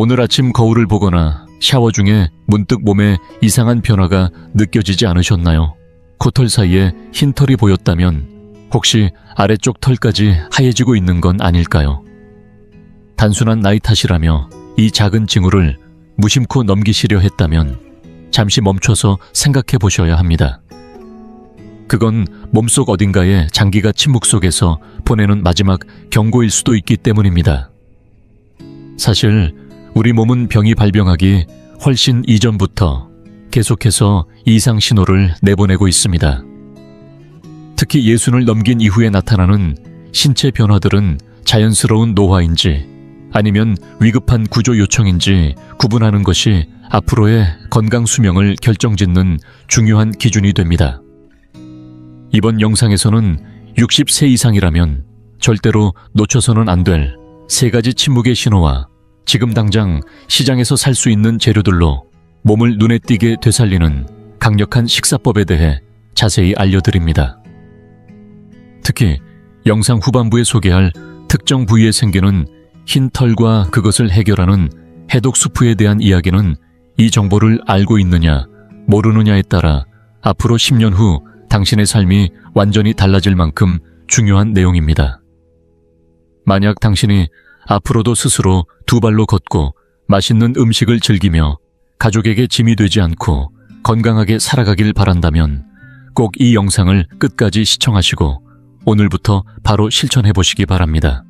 오늘 아침 거울을 보거나 샤워 중에 문득 몸에 이상한 변화가 느껴지지 않으셨나요? 코털 사이에 흰 털이 보였다면 혹시 아래쪽 털까지 하얘지고 있는 건 아닐까요? 단순한 나이 탓이라며 이 작은 징후를 무심코 넘기시려 했다면 잠시 멈춰서 생각해 보셔야 합니다. 그건 몸속 어딘가에 장기가 침묵 속에서 보내는 마지막 경고일 수도 있기 때문입니다. 사실 우리 몸은 병이 발병하기 훨씬 이전부터 계속해서 이상 신호를 내보내고 있습니다. 특히 예순을 넘긴 이후에 나타나는 신체 변화들은 자연스러운 노화인지 아니면 위급한 구조 요청인지 구분하는 것이 앞으로의 건강 수명을 결정짓는 중요한 기준이 됩니다. 이번 영상에서는 60세 이상이라면 절대로 놓쳐서는 안 될 3가지 침묵의 신호와 지금 당장 시장에서 살 수 있는 재료들로 몸을 눈에 띄게 되살리는 강력한 식사법에 대해 자세히 알려드립니다. 특히 영상 후반부에 소개할 특정 부위에 생기는 흰 털과 그것을 해결하는 해독 수프에 대한 이야기는 이 정보를 알고 있느냐, 모르느냐에 따라 앞으로 10년 후 당신의 삶이 완전히 달라질 만큼 중요한 내용입니다. 만약 당신이 앞으로도 스스로 2발로 걷고 맛있는 음식을 즐기며 가족에게 짐이 되지 않고 건강하게 살아가길 바란다면 꼭 이 영상을 끝까지 시청하시고 오늘부터 바로 실천해 보시기 바랍니다.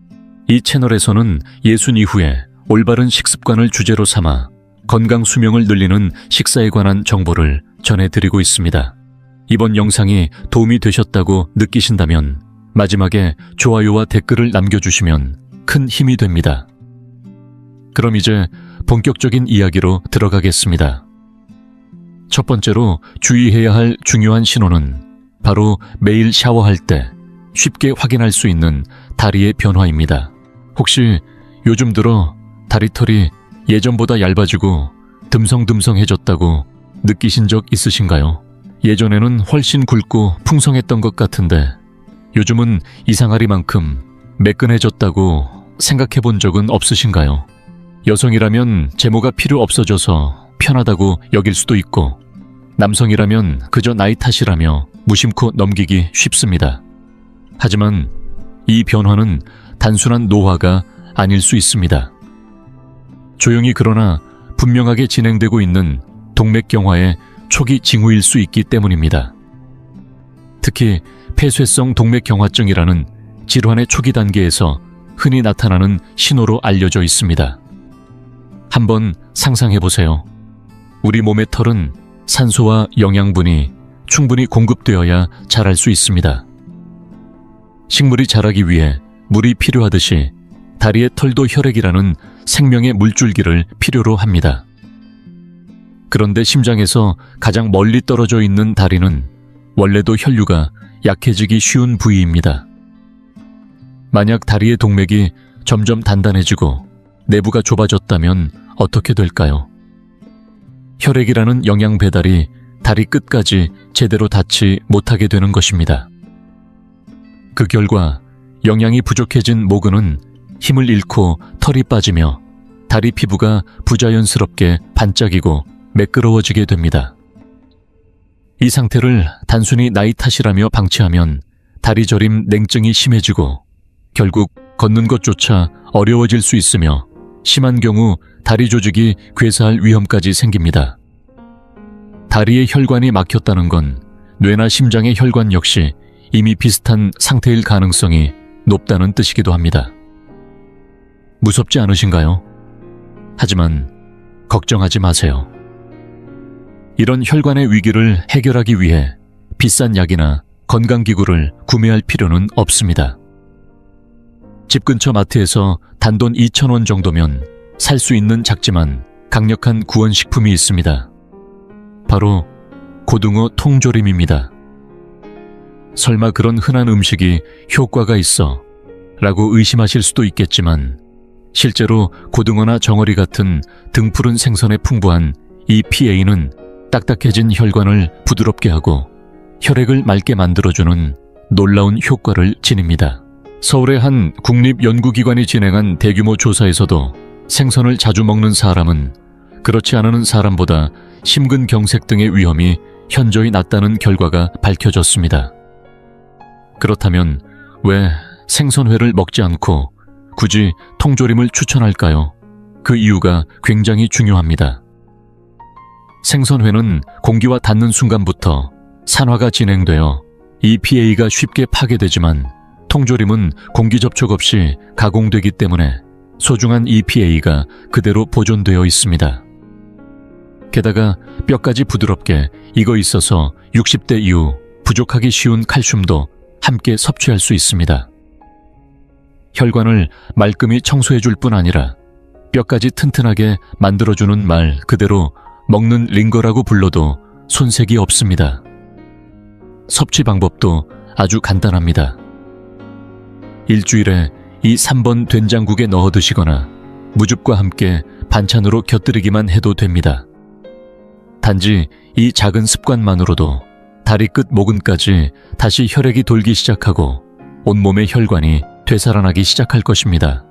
이 채널에서는 예순 이후에 올바른 식습관을 주제로 삼아 건강 수명을 늘리는 식사에 관한 정보를 전해드리고 있습니다. 이번 영상이 도움이 되셨다고 느끼신다면 마지막에 좋아요와 댓글을 남겨주시면 큰 힘이 됩니다. 그럼 이제 본격적인 이야기로 들어가겠습니다. 첫 번째로 주의해야 할 중요한 신호는 바로 매일 샤워할 때 쉽게 확인할 수 있는 다리의 변화입니다. 혹시 요즘 들어 다리털이 예전보다 얇아지고 듬성듬성해졌다고 느끼신 적 있으신가요? 예전에는 훨씬 굵고 풍성했던 것 같은데 요즘은 이상하리만큼 매끈해졌다고 생각해 본 적은 없으신가요? 여성이라면 제모가 필요 없어져서 편하다고 여길 수도 있고 남성이라면 그저 나이 탓이라며 무심코 넘기기 쉽습니다. 하지만 이 변화는 단순한 노화가 아닐 수 있습니다. 조용히 그러나 분명하게 진행되고 있는 동맥경화의 초기 징후일 수 있기 때문입니다. 특히 폐쇄성 동맥경화증이라는 질환의 초기 단계에서 흔히 나타나는 신호로 알려져 있습니다. 한번 상상해 보세요. 우리 몸의 털은 산소와 영양분이 충분히 공급되어야 자랄 수 있습니다. 식물이 자라기 위해 물이 필요하듯이 다리의 털도 혈액이라는 생명의 물줄기를 필요로 합니다. 그런데 심장에서 가장 멀리 떨어져 있는 다리는 원래도 혈류가 약해지기 쉬운 부위입니다. 만약 다리의 동맥이 점점 단단해지고 내부가 좁아졌다면 어떻게 될까요? 혈액이라는 영양 배달이 다리 끝까지 제대로 닿지 못하게 되는 것입니다. 그 결과 영양이 부족해진 모근은 힘을 잃고 털이 빠지며 다리 피부가 부자연스럽게 반짝이고 매끄러워지게 됩니다. 이 상태를 단순히 나이 탓이라며 방치하면 다리 저림 냉증이 심해지고 결국 걷는 것조차 어려워질 수 있으며 심한 경우 다리 조직이 괴사할 위험까지 생깁니다. 다리의 혈관이 막혔다는 건 뇌나 심장의 혈관 역시 이미 비슷한 상태일 가능성이 높다는 뜻이기도 합니다. 무섭지 않으신가요? 하지만 걱정하지 마세요. 이런 혈관의 위기를 해결하기 위해 비싼 약이나 건강기구를 구매할 필요는 없습니다. 집 근처 마트에서 단돈 2,000원 정도면 살 수 있는 작지만 강력한 구원식품이 있습니다. 바로 고등어 통조림입니다. 설마 그런 흔한 음식이 효과가 있어? 라고 의심하실 수도 있겠지만 실제로 고등어나 정어리 같은 등푸른 생선에 풍부한 이 PA는 딱딱해진 혈관을 부드럽게 하고 혈액을 맑게 만들어주는 놀라운 효과를 지닙니다. 서울의 한 국립연구기관이 진행한 대규모 조사에서도 생선을 자주 먹는 사람은 그렇지 않은 사람보다 심근경색 등의 위험이 현저히 낮다는 결과가 밝혀졌습니다. 그렇다면 왜 생선회를 먹지 않고 굳이 통조림을 추천할까요? 그 이유가 굉장히 중요합니다. 생선회는 공기와 닿는 순간부터 산화가 진행되어 EPA가 쉽게 파괴되지만 통조림은 공기 접촉 없이 가공되기 때문에 소중한 EPA가 그대로 보존되어 있습니다. 게다가 뼈까지 부드럽게 익어 있어서 60대 이후 부족하기 쉬운 칼슘도 함께 섭취할 수 있습니다. 혈관을 말끔히 청소해줄 뿐 아니라 뼈까지 튼튼하게 만들어주는 말 그대로 먹는 링거라고 불러도 손색이 없습니다. 섭취 방법도 아주 간단합니다. 일주일에 이 3번 된장국에 넣어 드시거나 무즙과 함께 반찬으로 곁들이기만 해도 됩니다. 단지 이 작은 습관만으로도 다리 끝 목근까지 다시 혈액이 돌기 시작하고 온몸의 혈관이 되살아나기 시작할 것입니다.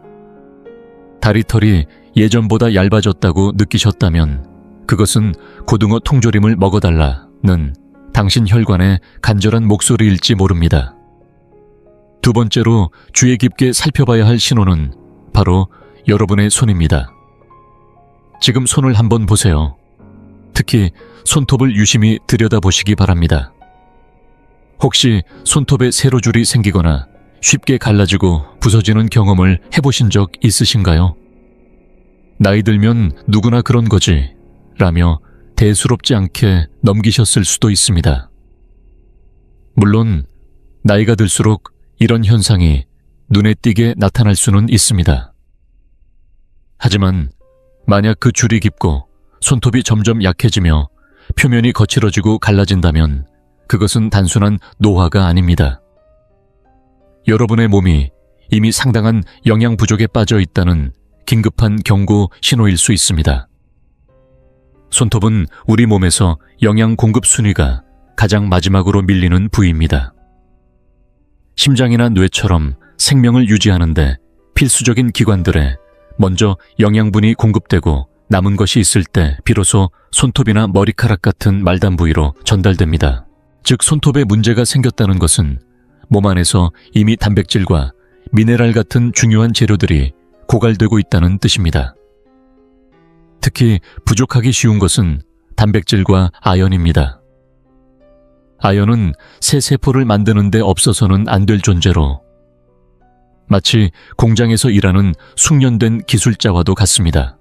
다리털이 예전보다 얇아졌다고 느끼셨다면 그것은 고등어 통조림을 먹어달라는 당신 혈관의 간절한 목소리일지 모릅니다. 두 번째로 주의 깊게 살펴봐야 할 신호는 바로 여러분의 손입니다. 지금 손을 한번 보세요. 특히 손톱을 유심히 들여다보시기 바랍니다. 혹시 손톱에 세로줄이 생기거나 쉽게 갈라지고 부서지는 경험을 해보신 적 있으신가요? 나이 들면 누구나 그런 거지 라며 대수롭지 않게 넘기셨을 수도 있습니다. 물론 나이가 들수록 이런 현상이 눈에 띄게 나타날 수는 있습니다. 하지만 만약 그 줄이 깊고 손톱이 점점 약해지며 표면이 거칠어지고 갈라진다면 그것은 단순한 노화가 아닙니다. 여러분의 몸이 이미 상당한 영양 부족에 빠져 있다는 긴급한 경고 신호일 수 있습니다. 손톱은 우리 몸에서 영양 공급 순위가 가장 마지막으로 밀리는 부위입니다. 심장이나 뇌처럼 생명을 유지하는데 필수적인 기관들에 먼저 영양분이 공급되고 남은 것이 있을 때 비로소 손톱이나 머리카락 같은 말단 부위로 전달됩니다. 즉 손톱에 문제가 생겼다는 것은 몸 안에서 이미 단백질과 미네랄 같은 중요한 재료들이 고갈되고 있다는 뜻입니다. 특히 부족하기 쉬운 것은 단백질과 아연입니다. 아연은 새 세포를 만드는 데 없어서는 안 될 존재로 마치 공장에서 일하는 숙련된 기술자와도 같습니다.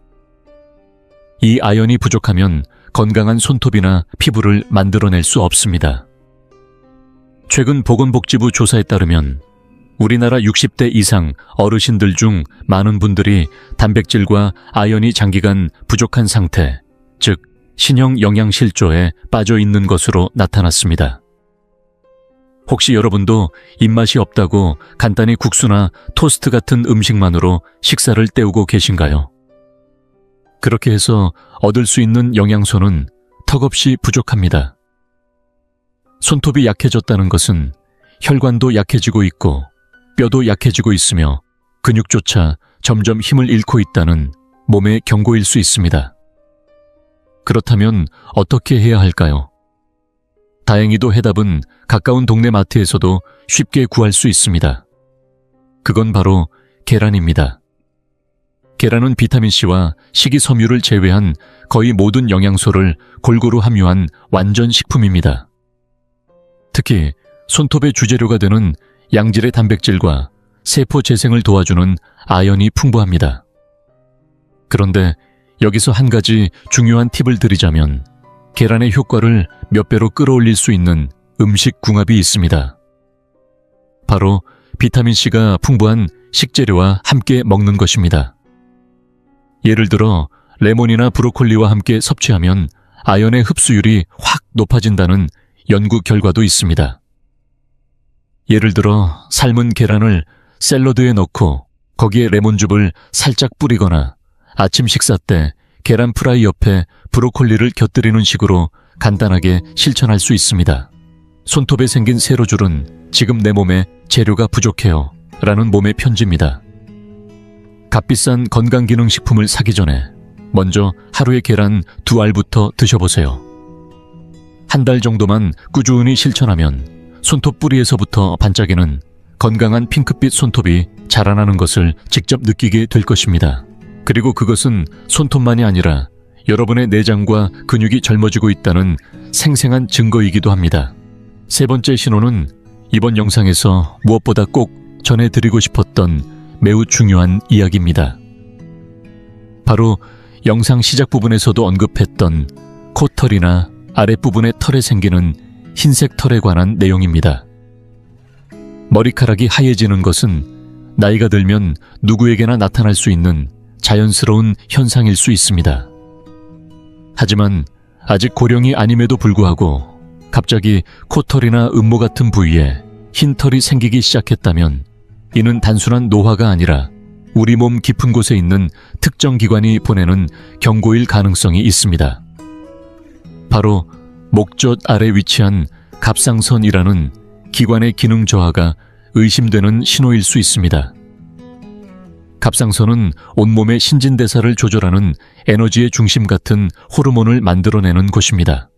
이 아연이 부족하면 건강한 손톱이나 피부를 만들어낼 수 없습니다. 최근 보건복지부 조사에 따르면 우리나라 60대 이상 어르신들 중 많은 분들이 단백질과 아연이 장기간 부족한 상태, 즉 신형 영양실조에 빠져 있는 것으로 나타났습니다. 혹시 여러분도 입맛이 없다고 간단히 국수나 토스트 같은 음식만으로 식사를 때우고 계신가요? 그렇게 해서 얻을 수 있는 영양소는 턱없이 부족합니다. 손톱이 약해졌다는 것은 혈관도 약해지고 있고 뼈도 약해지고 있으며 근육조차 점점 힘을 잃고 있다는 몸의 경고일 수 있습니다. 그렇다면 어떻게 해야 할까요? 다행히도 해답은 가까운 동네 마트에서도 쉽게 구할 수 있습니다. 그건 바로 계란입니다. 계란은 비타민C와 식이섬유를 제외한 거의 모든 영양소를 골고루 함유한 완전 식품입니다. 특히 손톱의 주재료가 되는 양질의 단백질과 세포 재생을 도와주는 아연이 풍부합니다. 그런데 여기서 한 가지 중요한 팁을 드리자면 계란의 효과를 몇 배로 끌어올릴 수 있는 음식 궁합이 있습니다. 바로 비타민C가 풍부한 식재료와 함께 먹는 것입니다. 예를 들어 레몬이나 브로콜리와 함께 섭취하면 아연의 흡수율이 확 높아진다는 연구 결과도 있습니다. 예를 들어 삶은 계란을 샐러드에 넣고 거기에 레몬즙을 살짝 뿌리거나 아침 식사 때 계란 프라이 옆에 브로콜리를 곁들이는 식으로 간단하게 실천할 수 있습니다. 손톱에 생긴 세로줄은 지금 내 몸에 재료가 부족해요 라는 몸의 편지입니다. 값비싼 건강기능식품을 사기 전에 먼저 하루에 계란 2알부터 드셔보세요. 한 달 정도만 꾸준히 실천하면 손톱 뿌리에서부터 반짝이는 건강한 핑크빛 손톱이 자라나는 것을 직접 느끼게 될 것입니다. 그리고 그것은 손톱만이 아니라 여러분의 내장과 근육이 젊어지고 있다는 생생한 증거이기도 합니다. 세 번째 신호는 이번 영상에서 무엇보다 꼭 전해드리고 싶었던 매우 중요한 이야기입니다. 바로 영상 시작 부분에서도 언급했던 코털이나 아랫부분의 털에 생기는 흰색 털에 관한 내용입니다. 머리카락이 하얘지는 것은 나이가 들면 누구에게나 나타날 수 있는 자연스러운 현상일 수 있습니다. 하지만 아직 고령이 아님에도 불구하고 갑자기 코털이나 음모 같은 부위에 흰 털이 생기기 시작했다면 이는 단순한 노화가 아니라 우리 몸 깊은 곳에 있는 특정 기관이 보내는 경고일 가능성이 있습니다. 바로 목젖 아래 위치한 갑상선이라는 기관의 기능 저하가 의심되는 신호일 수 있습니다. 갑상선은 온몸의 신진대사를 조절하는 에너지의 중심 같은 호르몬을 만들어내는 곳입니다.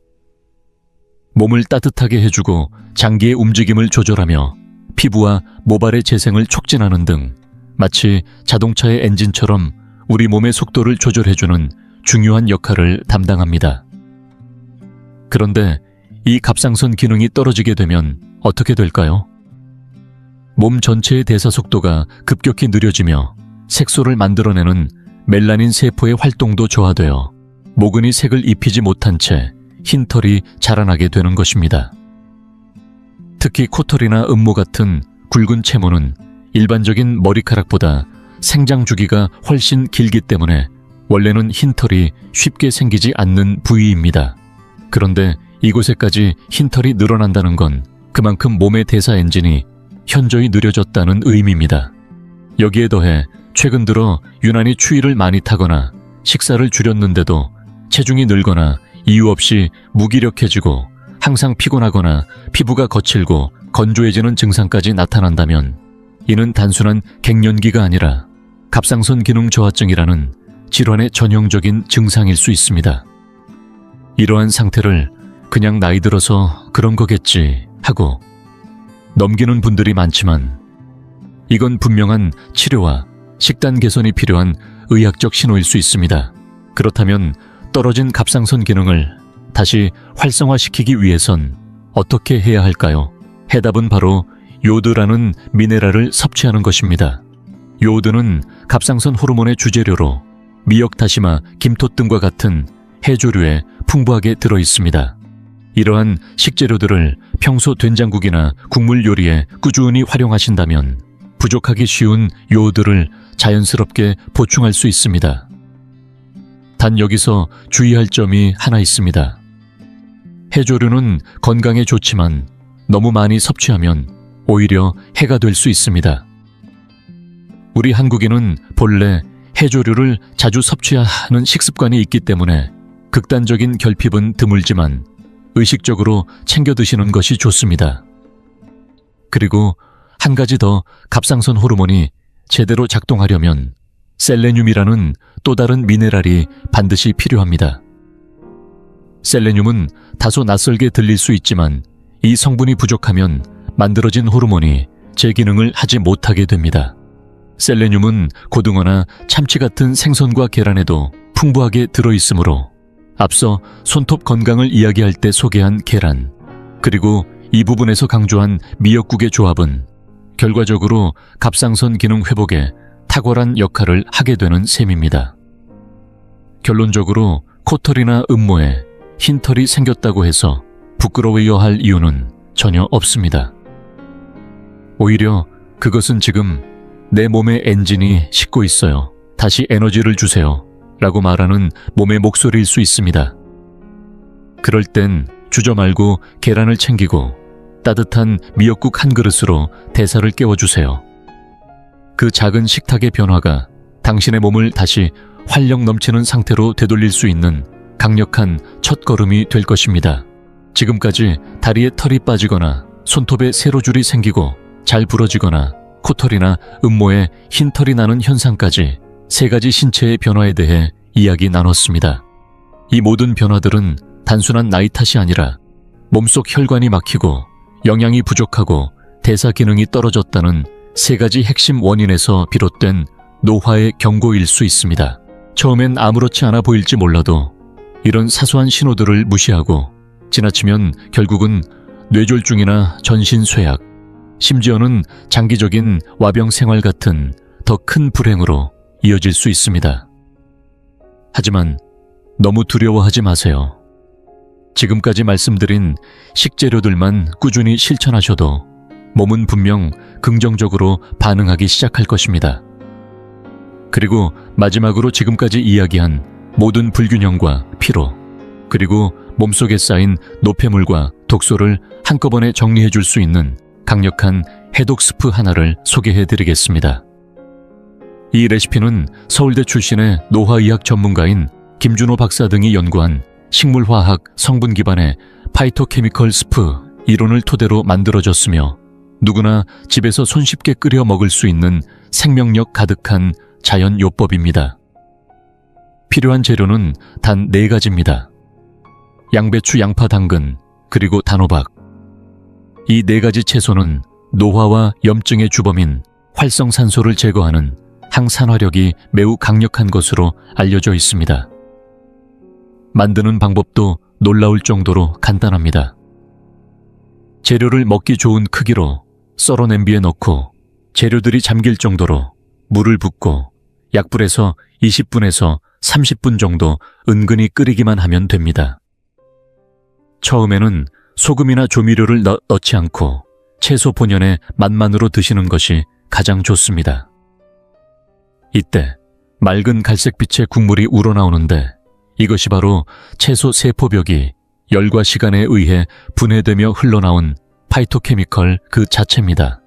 몸을 따뜻하게 해주고 장기의 움직임을 조절하며 피부와 모발의 재생을 촉진하는 등 마치 자동차의 엔진처럼 우리 몸의 속도를 조절해주는 중요한 역할을 담당합니다. 그런데 이 갑상선 기능이 떨어지게 되면 어떻게 될까요? 몸 전체의 대사 속도가 급격히 느려지며 색소를 만들어내는 멜라닌 세포의 활동도 저하되어 모근이 색을 입히지 못한 채 흰털이 자라나게 되는 것입니다. 특히 코털이나 음모 같은 굵은 채모는 일반적인 머리카락보다 생장 주기가 훨씬 길기 때문에 원래는 흰털이 쉽게 생기지 않는 부위입니다. 그런데 이곳에까지 흰털이 늘어난다는 건 그만큼 몸의 대사 엔진이 현저히 느려졌다는 의미입니다. 여기에 더해 최근 들어 유난히 추위를 많이 타거나 식사를 줄였는데도 체중이 늘거나 이유 없이 무기력해지고 항상 피곤하거나 피부가 거칠고 건조해지는 증상까지 나타난다면 이는 단순한 갱년기가 아니라 갑상선 기능 저하증이라는 질환의 전형적인 증상일 수 있습니다. 이러한 상태를 그냥 나이 들어서 그런 거겠지 하고 넘기는 분들이 많지만 이건 분명한 치료와 식단 개선이 필요한 의학적 신호일 수 있습니다. 그렇다면 떨어진 갑상선 기능을 다시 활성화시키기 위해선 어떻게 해야 할까요? 해답은 바로 요오드라는 미네랄을 섭취하는 것입니다. 요오드는 갑상선 호르몬의 주재료로 미역 다시마, 김톳 등과 같은 해조류에 풍부하게 들어있습니다. 이러한 식재료들을 평소 된장국이나 국물 요리에 꾸준히 활용하신다면 부족하기 쉬운 요오드를 자연스럽게 보충할 수 있습니다. 단 여기서 주의할 점이 하나 있습니다. 해조류는 건강에 좋지만 너무 많이 섭취하면 오히려 해가 될 수 있습니다. 우리 한국인은 본래 해조류를 자주 섭취하는 식습관이 있기 때문에 극단적인 결핍은 드물지만 의식적으로 챙겨 드시는 것이 좋습니다. 그리고 한 가지 더 갑상선 호르몬이 제대로 작동하려면 셀레늄이라는 또 다른 미네랄이 반드시 필요합니다. 셀레늄은 다소 낯설게 들릴 수 있지만 이 성분이 부족하면 만들어진 호르몬이 제 기능을 하지 못하게 됩니다. 셀레늄은 고등어나 참치 같은 생선과 계란에도 풍부하게 들어있으므로 앞서 손톱 건강을 이야기할 때 소개한 계란, 그리고 이 부분에서 강조한 미역국의 조합은 결과적으로 갑상선 기능 회복에 탁월한 역할을 하게 되는 셈입니다. 결론적으로 코털이나 음모에 흰털이 생겼다고 해서 부끄러워해야 할 이유는 전혀 없습니다. 오히려 그것은 지금 내 몸의 엔진이 식고 있어요. 다시 에너지를 주세요. 라고 말하는 몸의 목소리일 수 있습니다. 그럴 땐 주저 말고 계란을 챙기고 따뜻한 미역국 한 그릇으로 대사를 깨워주세요. 그 작은 식탁의 변화가 당신의 몸을 다시 활력 넘치는 상태로 되돌릴 수 있는 강력한 첫걸음이 될 것입니다. 지금까지 다리에 털이 빠지거나 손톱에 세로줄이 생기고 잘 부러지거나 코털이나 음모에 흰털이 나는 현상까지 3가지 신체의 변화에 대해 이야기 나눴습니다. 이 모든 변화들은 단순한 나이 탓이 아니라 몸속 혈관이 막히고 영양이 부족하고 대사 기능이 떨어졌다는 3가지 핵심 원인에서 비롯된 노화의 경고일 수 있습니다. 처음엔 아무렇지 않아 보일지 몰라도 이런 사소한 신호들을 무시하고 지나치면 결국은 뇌졸중이나 전신 쇠약, 심지어는 장기적인 와병 생활 같은 더 큰 불행으로 이어질 수 있습니다. 하지만 너무 두려워하지 마세요. 지금까지 말씀드린 식재료들만 꾸준히 실천하셔도 몸은 분명 긍정적으로 반응하기 시작할 것입니다. 그리고 마지막으로 지금까지 이야기한 모든 불균형과 피로, 그리고 몸속에 쌓인 노폐물과 독소를 한꺼번에 정리해 줄 수 있는 강력한 해독 스프 하나를 소개해 드리겠습니다. 이 레시피는 서울대 출신의 노화의학 전문가인 김준호 박사 등이 연구한 식물화학 성분 기반의 파이토케미컬 스프 이론을 토대로 만들어졌으며 누구나 집에서 손쉽게 끓여 먹을 수 있는 생명력 가득한 자연 요법입니다. 필요한 재료는 단 4가지입니다. 양배추, 양파, 당근, 그리고 단호박. 이 4가지 채소는 노화와 염증의 주범인 활성산소를 제거하는 항산화력이 매우 강력한 것으로 알려져 있습니다. 만드는 방법도 놀라울 정도로 간단합니다. 재료를 먹기 좋은 크기로 썰어 냄비에 넣고 재료들이 잠길 정도로 물을 붓고 약불에서 20분에서 30분 정도 은근히 끓이기만 하면 됩니다. 처음에는 소금이나 조미료를 넣지 않고 채소 본연의 맛만으로 드시는 것이 가장 좋습니다. 이때 맑은 갈색빛의 국물이 우러나오는데 이것이 바로 채소 세포벽이 열과 시간에 의해 분해되며 흘러나온 파이토케미컬 그 자체입니다.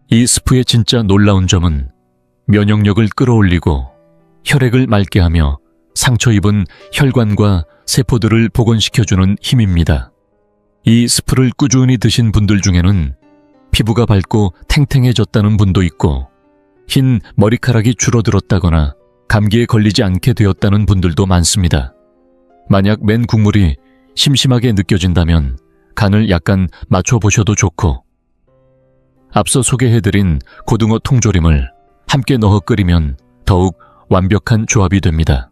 이 스프의 진짜 놀라운 점은 면역력을 끌어올리고 혈액을 맑게 하며 상처 입은 혈관과 세포들을 복원시켜주는 힘입니다. 이 스프를 꾸준히 드신 분들 중에는 피부가 밝고 탱탱해졌다는 분도 있고 흰 머리카락이 줄어들었다거나 감기에 걸리지 않게 되었다는 분들도 많습니다. 만약 맨 국물이 심심하게 느껴진다면 간을 약간 맞춰보셔도 좋고 앞서 소개해드린 고등어 통조림을 함께 넣어 끓이면 더욱 완벽한 조합이 됩니다.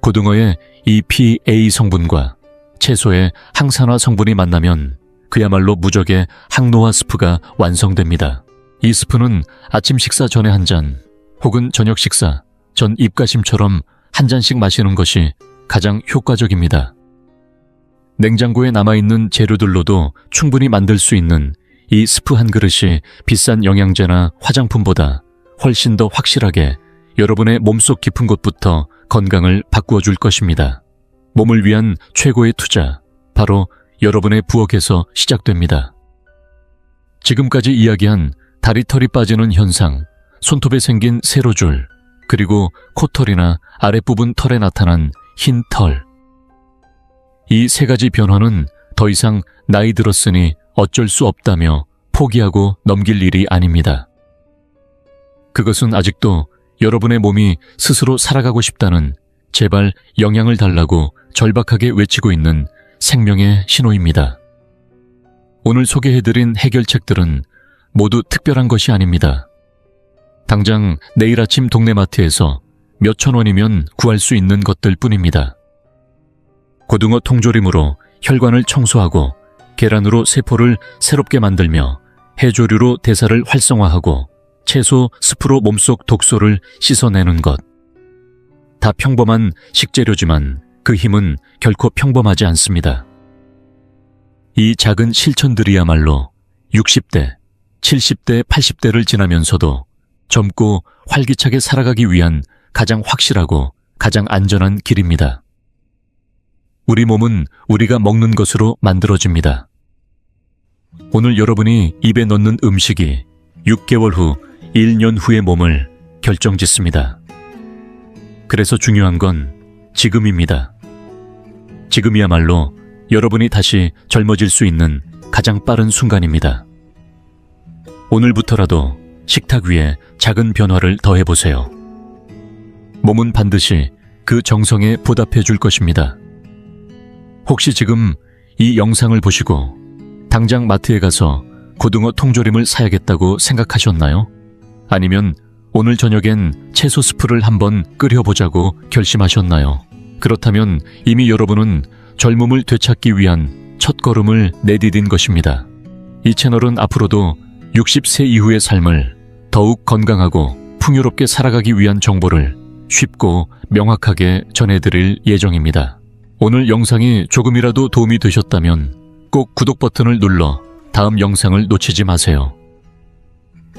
고등어의 EPA 성분과 채소의 항산화 성분이 만나면 그야말로 무적의 항노화 스프가 완성됩니다. 이 스프는 아침 식사 전에 한 잔, 혹은 저녁 식사 전 입가심처럼 한 잔씩 마시는 것이 가장 효과적입니다. 냉장고에 남아있는 재료들로도 충분히 만들 수 있는 이 스프 한 그릇이 비싼 영양제나 화장품보다 훨씬 더 확실하게 여러분의 몸속 깊은 곳부터 건강을 바꾸어 줄 것입니다. 몸을 위한 최고의 투자, 바로 여러분의 부엌에서 시작됩니다. 지금까지 이야기한 다리털이 빠지는 현상, 손톱에 생긴 세로줄, 그리고 코털이나 아랫부분 털에 나타난 흰 털. 이 3가지 변화는 더 이상 나이 들었으니 어쩔 수 없다며 포기하고 넘길 일이 아닙니다. 그것은 아직도 여러분의 몸이 스스로 살아가고 싶다는 제발 영양을 달라고 절박하게 외치고 있는 생명의 신호입니다. 오늘 소개해드린 해결책들은 모두 특별한 것이 아닙니다. 당장 내일 아침 동네 마트에서 몇천 원이면 구할 수 있는 것들 뿐입니다. 고등어 통조림으로 혈관을 청소하고 계란으로 세포를 새롭게 만들며 해조류로 대사를 활성화하고 채소 스프로 몸속 독소를 씻어내는 것. 다 평범한 식재료지만 그 힘은 결코 평범하지 않습니다. 이 작은 실천들이야말로 60대, 70대, 80대를 지나면서도 젊고 활기차게 살아가기 위한 가장 확실하고 가장 안전한 길입니다. 우리 몸은 우리가 먹는 것으로 만들어집니다. 오늘 여러분이 입에 넣는 음식이 6개월 후, 1년 후의 몸을 결정짓습니다. 그래서 중요한 건 지금입니다. 지금이야말로 여러분이 다시 젊어질 수 있는 가장 빠른 순간입니다. 오늘부터라도 식탁 위에 작은 변화를 더해보세요. 몸은 반드시 그 정성에 보답해 줄 것입니다. 혹시 지금 이 영상을 보시고 당장 마트에 가서 고등어 통조림을 사야겠다고 생각하셨나요? 아니면 오늘 저녁엔 채소 스프를 한번 끓여보자고 결심하셨나요? 그렇다면 이미 여러분은 젊음을 되찾기 위한 첫걸음을 내디딘 것입니다. 이 채널은 앞으로도 60세 이후의 삶을 더욱 건강하고 풍요롭게 살아가기 위한 정보를 쉽고 명확하게 전해드릴 예정입니다. 오늘 영상이 조금이라도 도움이 되셨다면 꼭 구독 버튼을 눌러 다음 영상을 놓치지 마세요.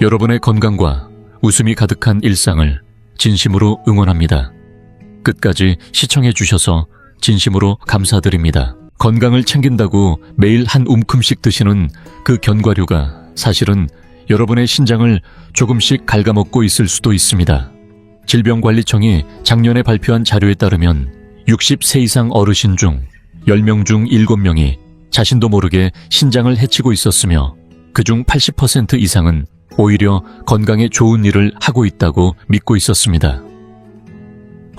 여러분의 건강과 웃음이 가득한 일상을 진심으로 응원합니다. 끝까지 시청해 주셔서 진심으로 감사드립니다. 건강을 챙긴다고 매일 한 움큼씩 드시는 그 견과류가 사실은 여러분의 신장을 조금씩 갉아먹고 있을 수도 있습니다. 질병관리청이 작년에 발표한 자료에 따르면 60세 이상 어르신 중 10명 중 7명이 자신도 모르게 신장을 해치고 있었으며 그중 80% 이상은 오히려 건강에 좋은 일을 하고 있다고 믿고 있었습니다.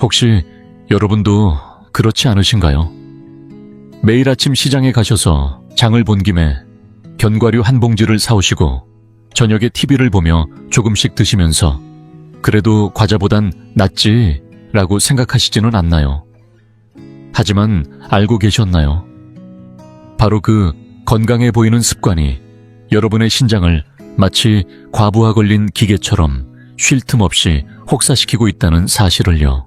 혹시 여러분도 그렇지 않으신가요? 매일 아침 시장에 가셔서 장을 본 김에 견과류 한 봉지를 사오시고 저녁에 TV를 보며 조금씩 드시면서 그래도 과자보단 낫지 라고 생각하시지는 않나요? 하지만 알고 계셨나요? 바로 그 건강해 보이는 습관이 여러분의 신장을 마치 과부하 걸린 기계처럼 쉴 틈 없이 혹사시키고 있다는 사실을요.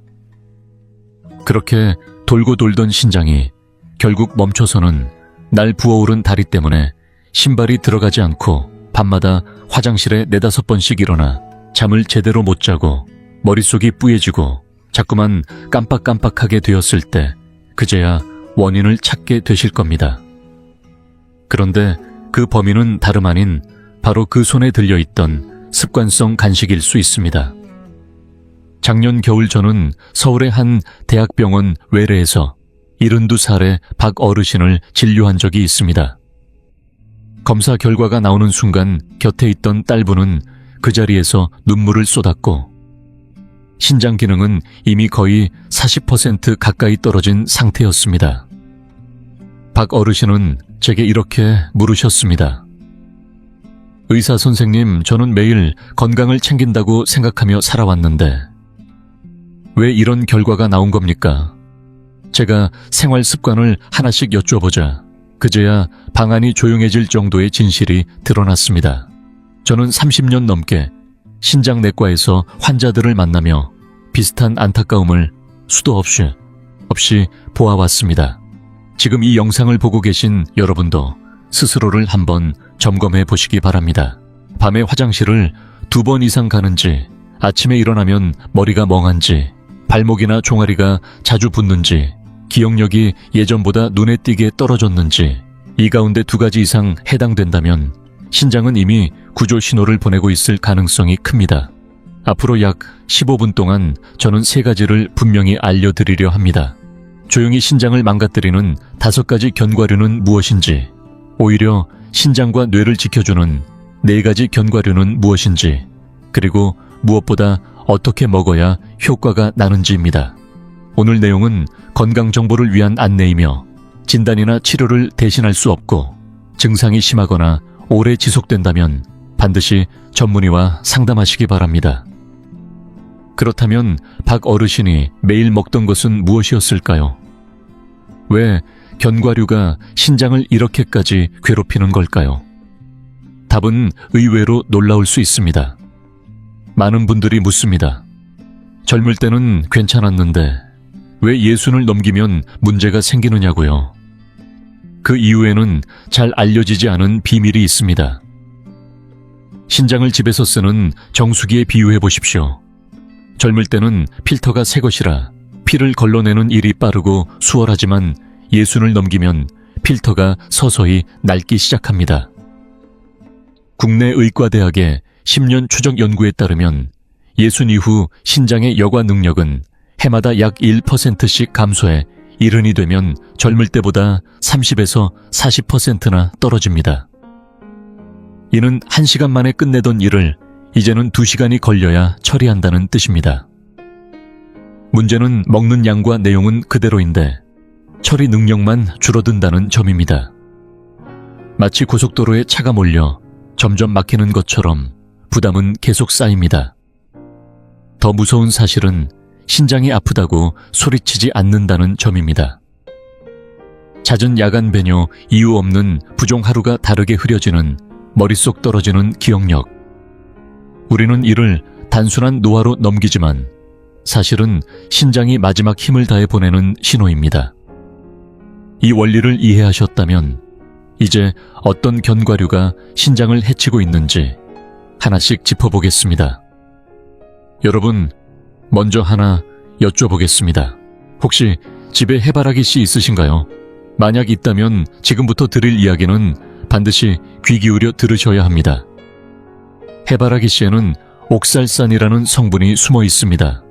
그렇게 돌고 돌던 신장이 결국 멈춰서는 날 부어오른 다리 때문에 신발이 들어가지 않고 밤마다 화장실에 4-5번씩 일어나 잠을 제대로 못 자고 머릿속이 뿌얘지고 자꾸만 깜빡깜빡하게 되었을 때 그제야 원인을 찾게 되실 겁니다. 그런데 그 범인은 다름 아닌 바로 그 손에 들려있던 습관성 간식일 수 있습니다. 작년 겨울 저는 서울의 한 대학병원 외래에서 72살의 박 어르신을 진료한 적이 있습니다. 검사 결과가 나오는 순간 곁에 있던 딸부는 그 자리에서 눈물을 쏟았고 신장 기능은 이미 거의 40% 가까이 떨어진 상태였습니다. 박 어르신은 제게 이렇게 물으셨습니다. 의사 선생님, 저는 매일 건강을 챙긴다고 생각하며 살아왔는데 왜 이런 결과가 나온 겁니까? 제가 생활 습관을 하나씩 여쭤보자 그제야 방안이 조용해질 정도의 진실이 드러났습니다. 저는 30년 넘게 신장내과에서 환자들을 만나며 비슷한 안타까움을 수도 없이 보아왔습니다. 지금 이 영상을 보고 계신 여러분도 스스로를 한번 점검해 보시기 바랍니다. 밤에 화장실을 2번 이상 가는지, 아침에 일어나면 머리가 멍한지, 발목이나 종아리가 자주 붓는지, 기억력이 예전보다 눈에 띄게 떨어졌는지, 이 가운데 2가지 이상 해당된다면 신장은 이미 구조 신호를 보내고 있을 가능성이 큽니다. 앞으로 약 15분 동안 저는 3가지를 분명히 알려드리려 합니다. 조용히 신장을 망가뜨리는 5가지 견과류는 무엇인지, 오히려 신장과 뇌를 지켜주는 4가지 견과류는 무엇인지, 그리고 무엇보다 어떻게 먹어야 효과가 나는지입니다. 오늘 내용은 건강 정보를 위한 안내이며 진단이나 치료를 대신할 수 없고 증상이 심하거나 오래 지속된다면 반드시 전문의와 상담하시기 바랍니다. 그렇다면 박 어르신이 매일 먹던 것은 무엇이었을까요? 왜 견과류가 신장을 이렇게까지 괴롭히는 걸까요? 답은 의외로 놀라울 수 있습니다. 많은 분들이 묻습니다. 젊을 때는 괜찮았는데 왜 예순을 넘기면 문제가 생기느냐고요. 그 이유에는 잘 알려지지 않은 비밀이 있습니다. 신장을 집에서 쓰는 정수기에 비유해 보십시오. 젊을 때는 필터가 새 것이라 피를 걸러내는 일이 빠르고 수월하지만 예순을 넘기면 필터가 서서히 낡기 시작합니다. 국내 의과대학의 10년 추적 연구에 따르면 예순 이후 신장의 여과 능력은 해마다 약 1%씩 감소해 이른이 되면 젊을 때보다 30에서 40%나 떨어집니다. 이는 1시간 만에 끝내던 일을 이제는 2시간이 걸려야 처리한다는 뜻입니다. 문제는 먹는 양과 내용은 그대로인데 처리 능력만 줄어든다는 점입니다. 마치 고속도로에 차가 몰려 점점 막히는 것처럼 부담은 계속 쌓입니다. 더 무서운 사실은 신장이 아프다고 소리치지 않는다는 점입니다. 잦은 야간 배뇨, 이유 없는 부종 하루가 다르게 흐려지는 머릿속 떨어지는 기억력. 우리는 이를 단순한 노화로 넘기지만 사실은 신장이 마지막 힘을 다해 보내는 신호입니다. 이 원리를 이해하셨다면 이제 어떤 견과류가 신장을 해치고 있는지 하나씩 짚어보겠습니다. 여러분, 먼저 하나 여쭤보겠습니다. 혹시 집에 해바라기 씨 있으신가요? 만약 있다면 지금부터 드릴 이야기는 반드시 귀 기울여 들으셔야 합니다. 해바라기 씨에는 옥살산이라는 성분이 숨어 있습니다.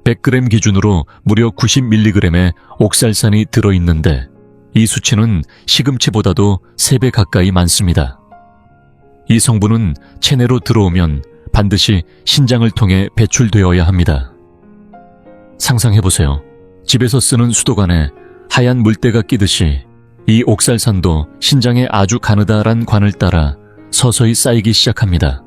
100g 기준으로 무려 90mg의 옥살산이 들어있는데 이 수치는 시금치보다도 3배 가까이 많습니다. 이 성분은 체내로 들어오면 반드시 신장을 통해 배출되어야 합니다. 상상해보세요. 집에서 쓰는 수도관에 하얀 물때가 끼듯이 이 옥살산도 신장에 아주 가느다란 관을 따라 서서히 쌓이기 시작합니다.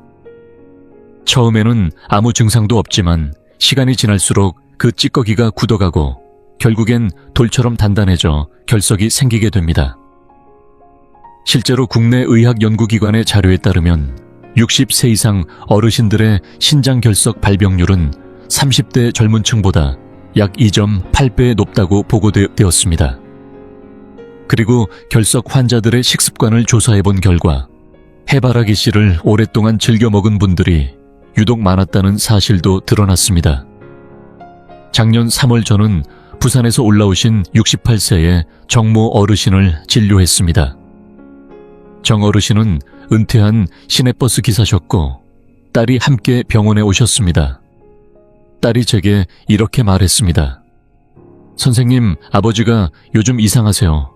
처음에는 아무 증상도 없지만 시간이 지날수록 그 찌꺼기가 굳어가고 결국엔 돌처럼 단단해져 결석이 생기게 됩니다. 실제로 국내 의학연구기관의 자료에 따르면 60세 이상 어르신들의 신장 결석 발병률은 30대 젊은 층보다 약 2.8배 높다고 보고되었습니다. 그리고 결석 환자들의 식습관을 조사해본 결과 해바라기 씨를 오랫동안 즐겨 먹은 분들이 유독 많았다는 사실도 드러났습니다. 작년 3월 저는 부산에서 올라오신 68세의 정모 어르신을 진료했습니다. 정 어르신은 은퇴한 시내버스 기사셨고 딸이 함께 병원에 오셨습니다. 딸이 제게 이렇게 말했습니다. 선생님, 아버지가 요즘 이상하세요.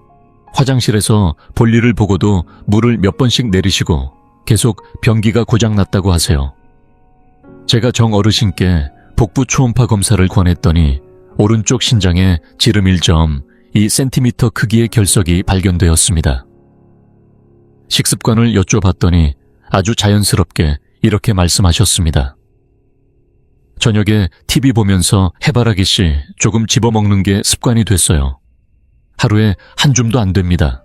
화장실에서 볼일을 보고도 물을 몇 번씩 내리시고 계속 변기가 고장났다고 하세요. 제가 정 어르신께 복부 초음파 검사를 권했더니 오른쪽 신장에 지름 1.2cm 크기의 결석이 발견되었습니다. 식습관을 여쭤봤더니 아주 자연스럽게 이렇게 말씀하셨습니다. 저녁에 TV 보면서 해바라기 씨 조금 집어먹는 게 습관이 됐어요. 하루에 한 줌도 안 됩니다.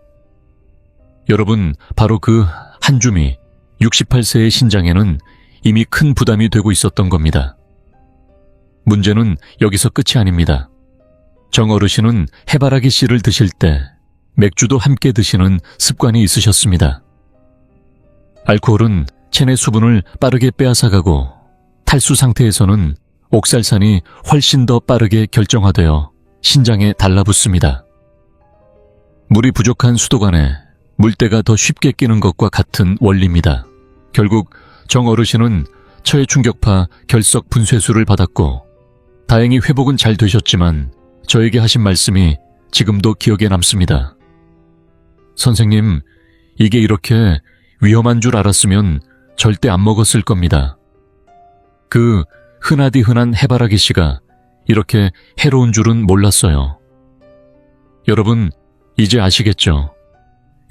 여러분, 바로 그 한 줌이 68세의 신장에는 이미 큰 부담이 되고 있었던 겁니다. 문제는 여기서 끝이 아닙니다. 정 어르신은 해바라기 씨를 드실 때 맥주도 함께 드시는 습관이 있으셨습니다. 알코올은 체내 수분을 빠르게 빼앗아가고 탈수 상태에서는 옥살산이 훨씬 더 빠르게 결정화되어 신장에 달라붙습니다. 물이 부족한 수도관에 물때가 더 쉽게 끼는 것과 같은 원리입니다. 결국 정 어르신은 처해 충격파 결석 분쇄술을 받았고 다행히 회복은 잘 되셨지만 저에게 하신 말씀이 지금도 기억에 남습니다. 선생님, 이게 이렇게 위험한 줄 알았으면 절대 안 먹었을 겁니다. 그 흔하디 흔한 해바라기 씨가 이렇게 해로운 줄은 몰랐어요. 여러분, 이제 아시겠죠?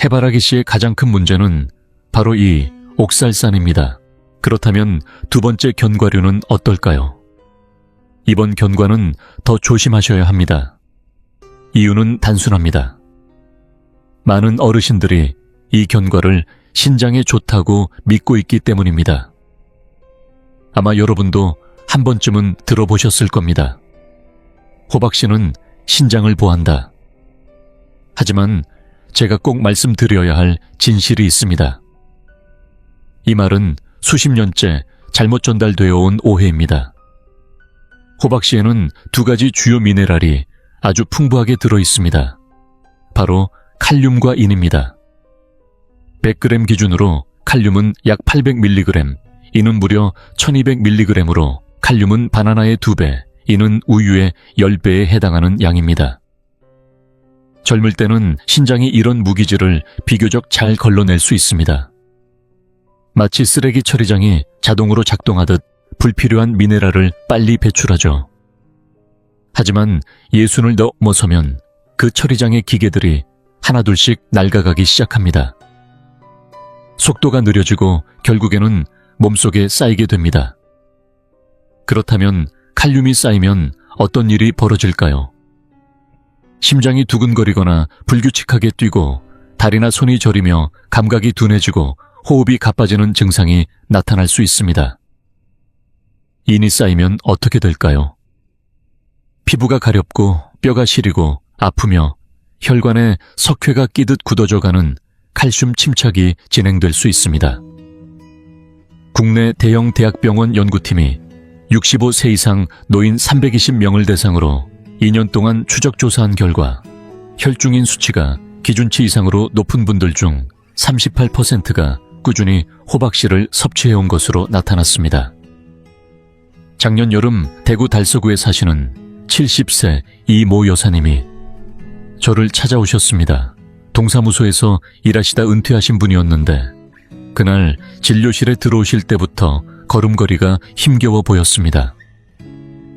해바라기 씨의 가장 큰 문제는 바로 이 옥살산입니다. 그렇다면 두 번째 견과류는 어떨까요? 이번 견과는 더 조심하셔야 합니다. 이유는 단순합니다. 많은 어르신들이 이 견과를 신장에 좋다고 믿고 있기 때문입니다. 아마 여러분도 한 번쯤은 들어보셨을 겁니다. 호박씨는 신장을 보한다. 하지만 제가 꼭 말씀드려야 할 진실이 있습니다. 이 말은 수십 년째 잘못 전달되어 온 오해입니다. 호박씨에는 두 가지 주요 미네랄이 아주 풍부하게 들어있습니다. 바로 칼륨과 인입니다. 100g 기준으로 칼륨은 약 800mg, 인은 무려 1200mg으로 칼륨은 바나나의 2배, 인은 우유의 10배에 해당하는 양입니다. 젊을 때는 신장이 이런 무기질을 비교적 잘 걸러낼 수 있습니다. 마치 쓰레기 처리장이 자동으로 작동하듯 불필요한 미네랄을 빨리 배출하죠. 하지만 예순을 넘어서면 그 처리장의 기계들이 하나둘씩 낡아가기 시작합니다. 속도가 느려지고 결국에는 몸속에 쌓이게 됩니다. 그렇다면 칼륨이 쌓이면 어떤 일이 벌어질까요? 심장이 두근거리거나 불규칙하게 뛰고 다리나 손이 저리며 감각이 둔해지고 호흡이 가빠지는 증상이 나타날 수 있습니다. 인이 쌓이면 어떻게 될까요? 피부가 가렵고 뼈가 시리고 아프며 혈관에 석회가 끼듯 굳어져가는 칼슘 침착이 진행될 수 있습니다. 국내 대형 대학병원 연구팀이 65세 이상 노인 320명을 대상으로 2년 동안 추적 조사한 결과 혈중인 수치가 기준치 이상으로 높은 분들 중 38%가 꾸준히 호박씨를 섭취해온 것으로 나타났습니다. 작년 여름 대구 달서구에 사시는 70세 이모 여사님이 저를 찾아오셨습니다. 동사무소에서 일하시다 은퇴하신 분이었는데 그날 진료실에 들어오실 때부터 걸음걸이가 힘겨워 보였습니다.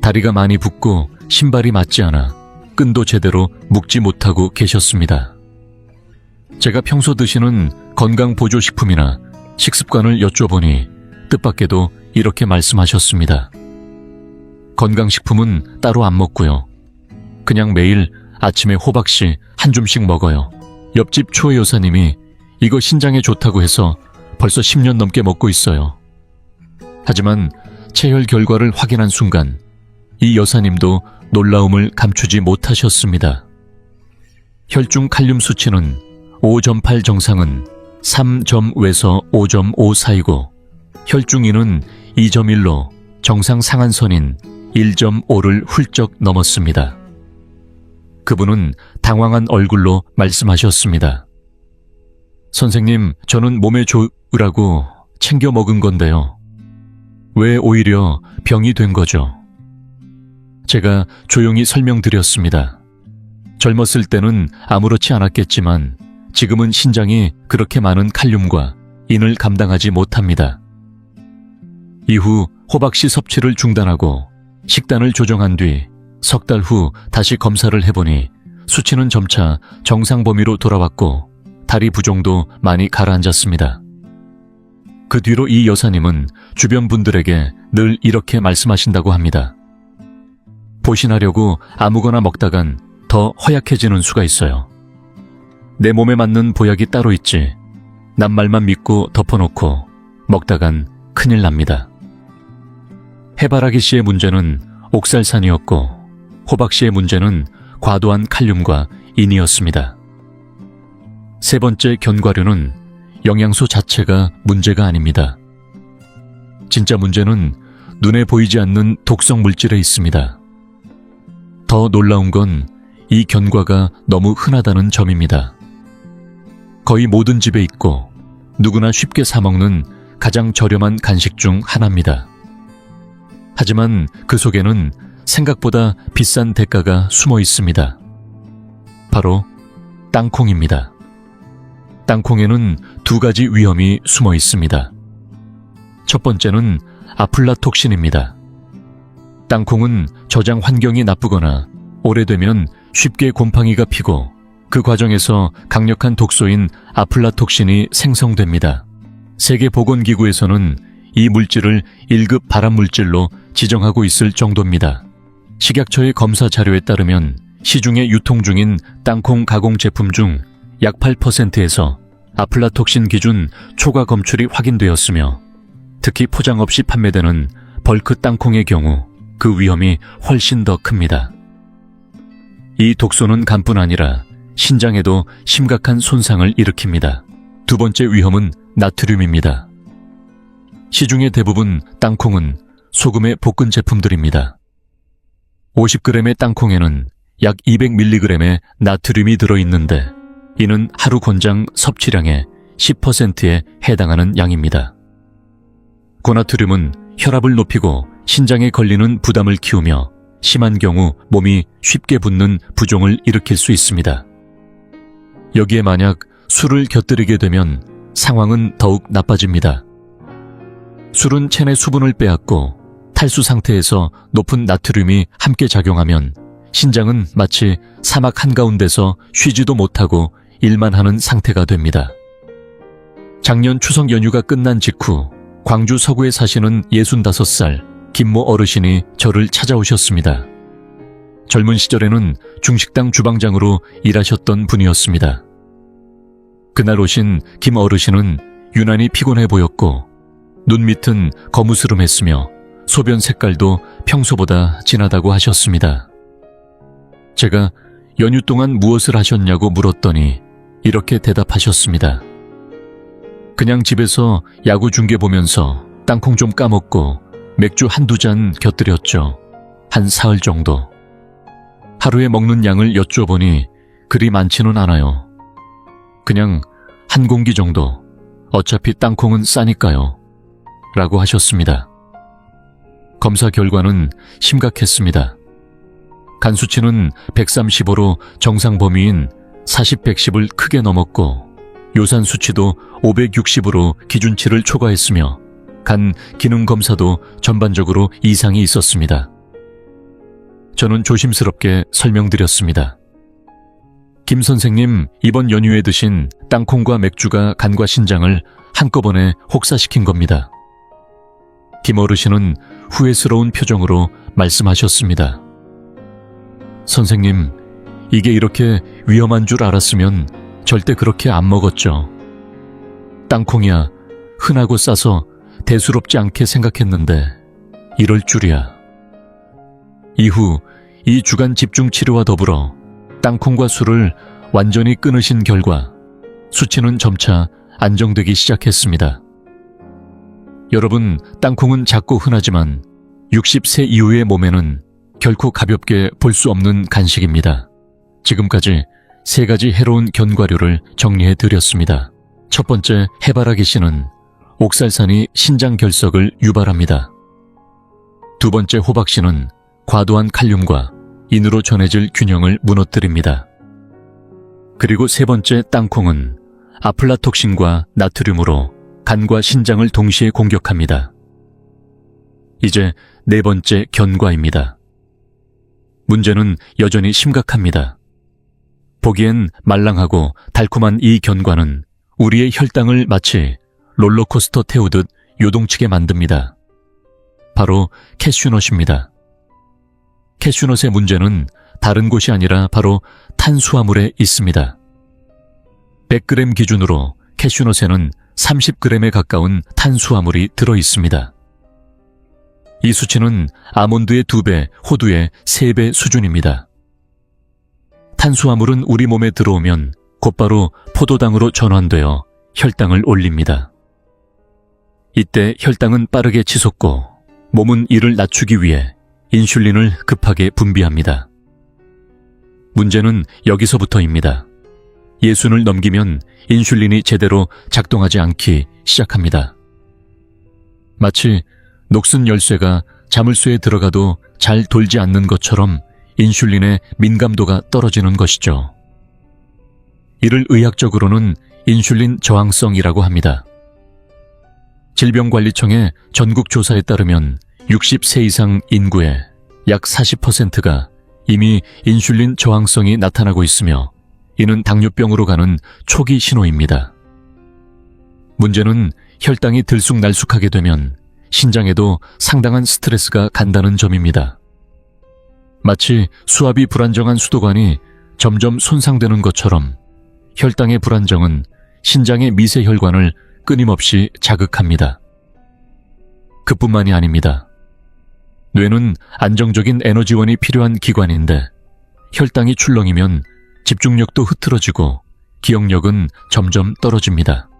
다리가 많이 붓고 신발이 맞지 않아 끈도 제대로 묶지 못하고 계셨습니다. 제가 평소 드시는 건강보조식품이나 식습관을 여쭤보니 뜻밖에도 이렇게 말씀하셨습니다. 건강식품은 따로 안 먹고요. 그냥 매일 아침에 호박씨 한 줌씩 먹어요. 옆집 초 여사님이 이거 신장에 좋다고 해서 벌써 10년 넘게 먹고 있어요. 하지만 체혈 결과를 확인한 순간 이 여사님도 놀라움을 감추지 못하셨습니다. 혈중 칼륨 수치는 5.8 정상은 3.5에서 5.5 사이고 혈중인은 2.1로 정상 상한선인 1.5를 훌쩍 넘었습니다. 그분은 당황한 얼굴로 말씀하셨습니다. 선생님, 저는 몸에 좋으라고 챙겨 먹은 건데요. 왜 오히려 병이 된 거죠? 제가 조용히 설명드렸습니다. 젊었을 때는 아무렇지 않았겠지만 지금은 신장이 그렇게 많은 칼륨과 인을 감당하지 못합니다. 이후 호박씨 섭취를 중단하고 식단을 조정한 뒤 석 달 후 다시 검사를 해보니 수치는 점차 정상 범위로 돌아왔고 다리 부종도 많이 가라앉았습니다. 그 뒤로 이 여사님은 주변 분들에게 늘 이렇게 말씀하신다고 합니다. 보신하려고 아무거나 먹다간 더 허약해지는 수가 있어요. 내 몸에 맞는 보약이 따로 있지. 남 말만 믿고 덮어놓고 먹다간 큰일 납니다. 해바라기 씨의 문제는 옥살산이었고 호박씨의 문제는 과도한 칼륨과 인이었습니다. 세 번째 견과류는 영양소 자체가 문제가 아닙니다. 진짜 문제는 눈에 보이지 않는 독성 물질에 있습니다. 더 놀라운 건 이 견과가 너무 흔하다는 점입니다. 거의 모든 집에 있고 누구나 쉽게 사 먹는 가장 저렴한 간식 중 하나입니다. 하지만 그 속에는 생각보다 비싼 대가가 숨어 있습니다. 바로 땅콩입니다. 땅콩에는 두 가지 위험이 숨어 있습니다. 첫 번째는 아플라톡신입니다. 땅콩은 저장 환경이 나쁘거나 오래되면 쉽게 곰팡이가 피고 그 과정에서 강력한 독소인 아플라톡신이 생성됩니다. 세계보건기구에서는 이 물질을 1급 발암물질로 지정하고 있을 정도입니다. 식약처의 검사 자료에 따르면 시중에 유통 중인 땅콩 가공 제품 중 약 8%에서 아플라톡신 기준 초과 검출이 확인되었으며 특히 포장 없이 판매되는 벌크 땅콩의 경우 그 위험이 훨씬 더 큽니다. 이 독소는 간뿐 아니라 신장에도 심각한 손상을 일으킵니다. 두 번째 위험은 나트륨입니다. 시중의 대부분 땅콩은 소금의 볶은 제품들입니다. 50g의 땅콩에는 약 200mg의 나트륨이 들어있는데 이는 하루 권장 섭취량의 10%에 해당하는 양입니다. 고나트륨은 혈압을 높이고 신장에 걸리는 부담을 키우며 심한 경우 몸이 쉽게 붓는 부종을 일으킬 수 있습니다. 여기에 만약 술을 곁들이게 되면 상황은 더욱 나빠집니다. 술은 체내 수분을 빼앗고 탈수 상태에서 높은 나트륨이 함께 작용하면 신장은 마치 사막 한가운데서 쉬지도 못하고 일만 하는 상태가 됩니다. 작년 추석 연휴가 끝난 직후 광주 서구에 사시는 65살 김모 어르신이 저를 찾아오셨습니다. 젊은 시절에는 중식당 주방장으로 일하셨던 분이었습니다. 그날 오신 김 어르신은 유난히 피곤해 보였고 눈 밑은 거무스름했으며 소변 색깔도 평소보다 진하다고 하셨습니다. 제가 연휴 동안 무엇을 하셨냐고 물었더니 이렇게 대답하셨습니다. 그냥 집에서 야구 중계 보면서 땅콩 좀 까먹고 맥주 한두 잔 곁들였죠. 한 사흘 정도. 하루에 먹는 양을 여쭤보니 그리 많지는 않아요. 그냥 한 공기 정도. 어차피 땅콩은 싸니까요. 라고 하셨습니다. 검사 결과는 심각했습니다. 간 수치는 135로 정상 범위인 40-110을 크게 넘었고 요산 수치도 560으로 기준치를 초과했으며 간 기능 검사도 전반적으로 이상이 있었습니다. 저는 조심스럽게 설명드렸습니다. 김 선생님, 이번 연휴에 드신 땅콩과 맥주가 간과 신장을 한꺼번에 혹사시킨 겁니다. 김 어르신은 후회스러운 표정으로 말씀하셨습니다. 선생님, 이게 이렇게 위험한 줄 알았으면 절대 그렇게 안 먹었죠. 땅콩이야 흔하고 싸서 대수롭지 않게 생각했는데 이럴 줄이야. 이후 2주간 집중 치료와 더불어 땅콩과 술을 완전히 끊으신 결과 수치는 점차 안정되기 시작했습니다. 여러분, 땅콩은 작고 흔하지만 60세 이후의 몸에는 결코 가볍게 볼 수 없는 간식입니다. 지금까지 3가지 해로운 견과류를 정리해 드렸습니다. 첫 번째, 해바라기 씨는 옥살산이 신장 결석을 유발합니다. 두 번째, 호박 씨는 과도한 칼륨과 인으로 전해질 균형을 무너뜨립니다. 그리고 세 번째, 땅콩은 아플라톡신과 나트륨으로 간과 신장을 동시에 공격합니다. 이제 네 번째, 견과입니다. 문제는 여전히 심각합니다. 보기엔 말랑하고 달콤한 이 견과는 우리의 혈당을 마치 롤러코스터 태우듯 요동치게 만듭니다. 바로 캐슈넛입니다. 캐슈넛의 문제는 다른 곳이 아니라 바로 탄수화물에 있습니다. 100g 기준으로 캐슈넛에는 30g에 가까운 탄수화물이 들어 있습니다. 이 수치는 아몬드의 2배, 호두의 3배 수준입니다. 탄수화물은 우리 몸에 들어오면 곧바로 포도당으로 전환되어 혈당을 올립니다. 이때 혈당은 빠르게 치솟고 몸은 이를 낮추기 위해 인슐린을 급하게 분비합니다. 문제는 여기서부터입니다. 예순을 넘기면 인슐린이 제대로 작동하지 않기 시작합니다. 마치 녹슨 열쇠가 자물쇠에 들어가도 잘 돌지 않는 것처럼 인슐린의 민감도가 떨어지는 것이죠. 이를 의학적으로는 인슐린 저항성이라고 합니다. 질병관리청의 전국 조사에 따르면 60세 이상 인구의 약 40%가 이미 인슐린 저항성이 나타나고 있으며 이는 당뇨병으로 가는 초기 신호입니다. 문제는 혈당이 들쑥날쑥하게 되면 신장에도 상당한 스트레스가 간다는 점입니다. 마치 수압이 불안정한 수도관이 점점 손상되는 것처럼 혈당의 불안정은 신장의 미세혈관을 끊임없이 자극합니다. 그뿐만이 아닙니다. 뇌는 안정적인 에너지원이 필요한 기관인데 혈당이 출렁이면 집중력도 흐트러지고 기억력은 점점 떨어집니다.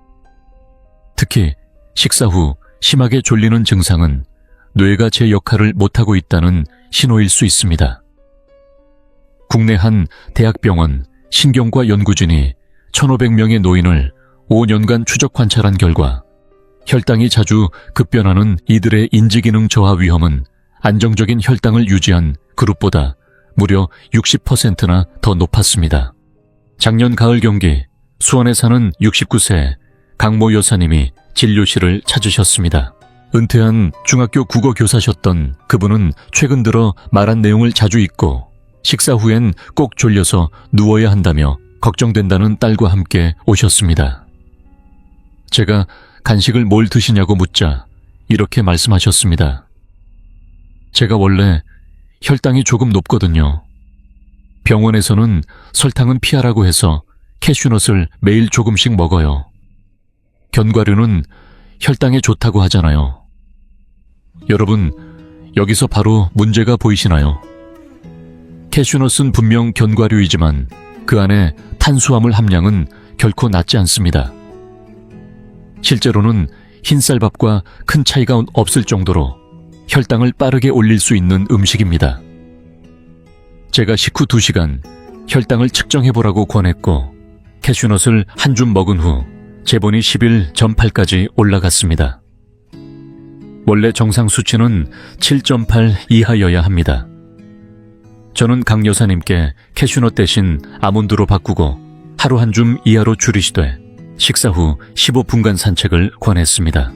특히 식사 후 심하게 졸리는 증상은 뇌가 제 역할을 못하고 있다는 신호일 수 있습니다. 국내 한 대학병원 신경과 연구진이 1,500명의 노인을 5년간 추적 관찰한 결과 혈당이 자주 급변하는 이들의 인지기능 저하 위험은 안정적인 혈당을 유지한 그룹보다 무려 60%나 더 높았습니다. 작년 가을 경기 수원에 사는 69세 강모 여사님이 진료실을 찾으셨습니다. 은퇴한 중학교 국어 교사셨던 그분은 최근 들어 말한 내용을 자주 잊고 식사 후엔 꼭 졸려서 누워야 한다며 걱정된다는 딸과 함께 오셨습니다. 제가 간식을 뭘 드시냐고 묻자 이렇게 말씀하셨습니다. 제가 원래 혈당이 조금 높거든요. 병원에서는 설탕은 피하라고 해서 캐슈넛을 매일 조금씩 먹어요. 견과류는 혈당에 좋다고 하잖아요. 여러분, 여기서 바로 문제가 보이시나요? 캐슈넛은 분명 견과류이지만 그 안에 탄수화물 함량은 결코 낮지 않습니다. 실제로는 흰쌀밥과 큰 차이가 없을 정도로 혈당을 빠르게 올릴 수 있는 음식입니다. 제가 식후 2시간 혈당을 측정해보라고 권했고 캐슈넛을 한 줌 먹은 후 재본이 11.8까지 올라갔습니다. 원래 정상 수치는 7.8 이하여야 합니다. 저는 강 여사님께 캐슈넛 대신 아몬드로 바꾸고 하루 한 줌 이하로 줄이시되 식사 후 15분간 산책을 권했습니다.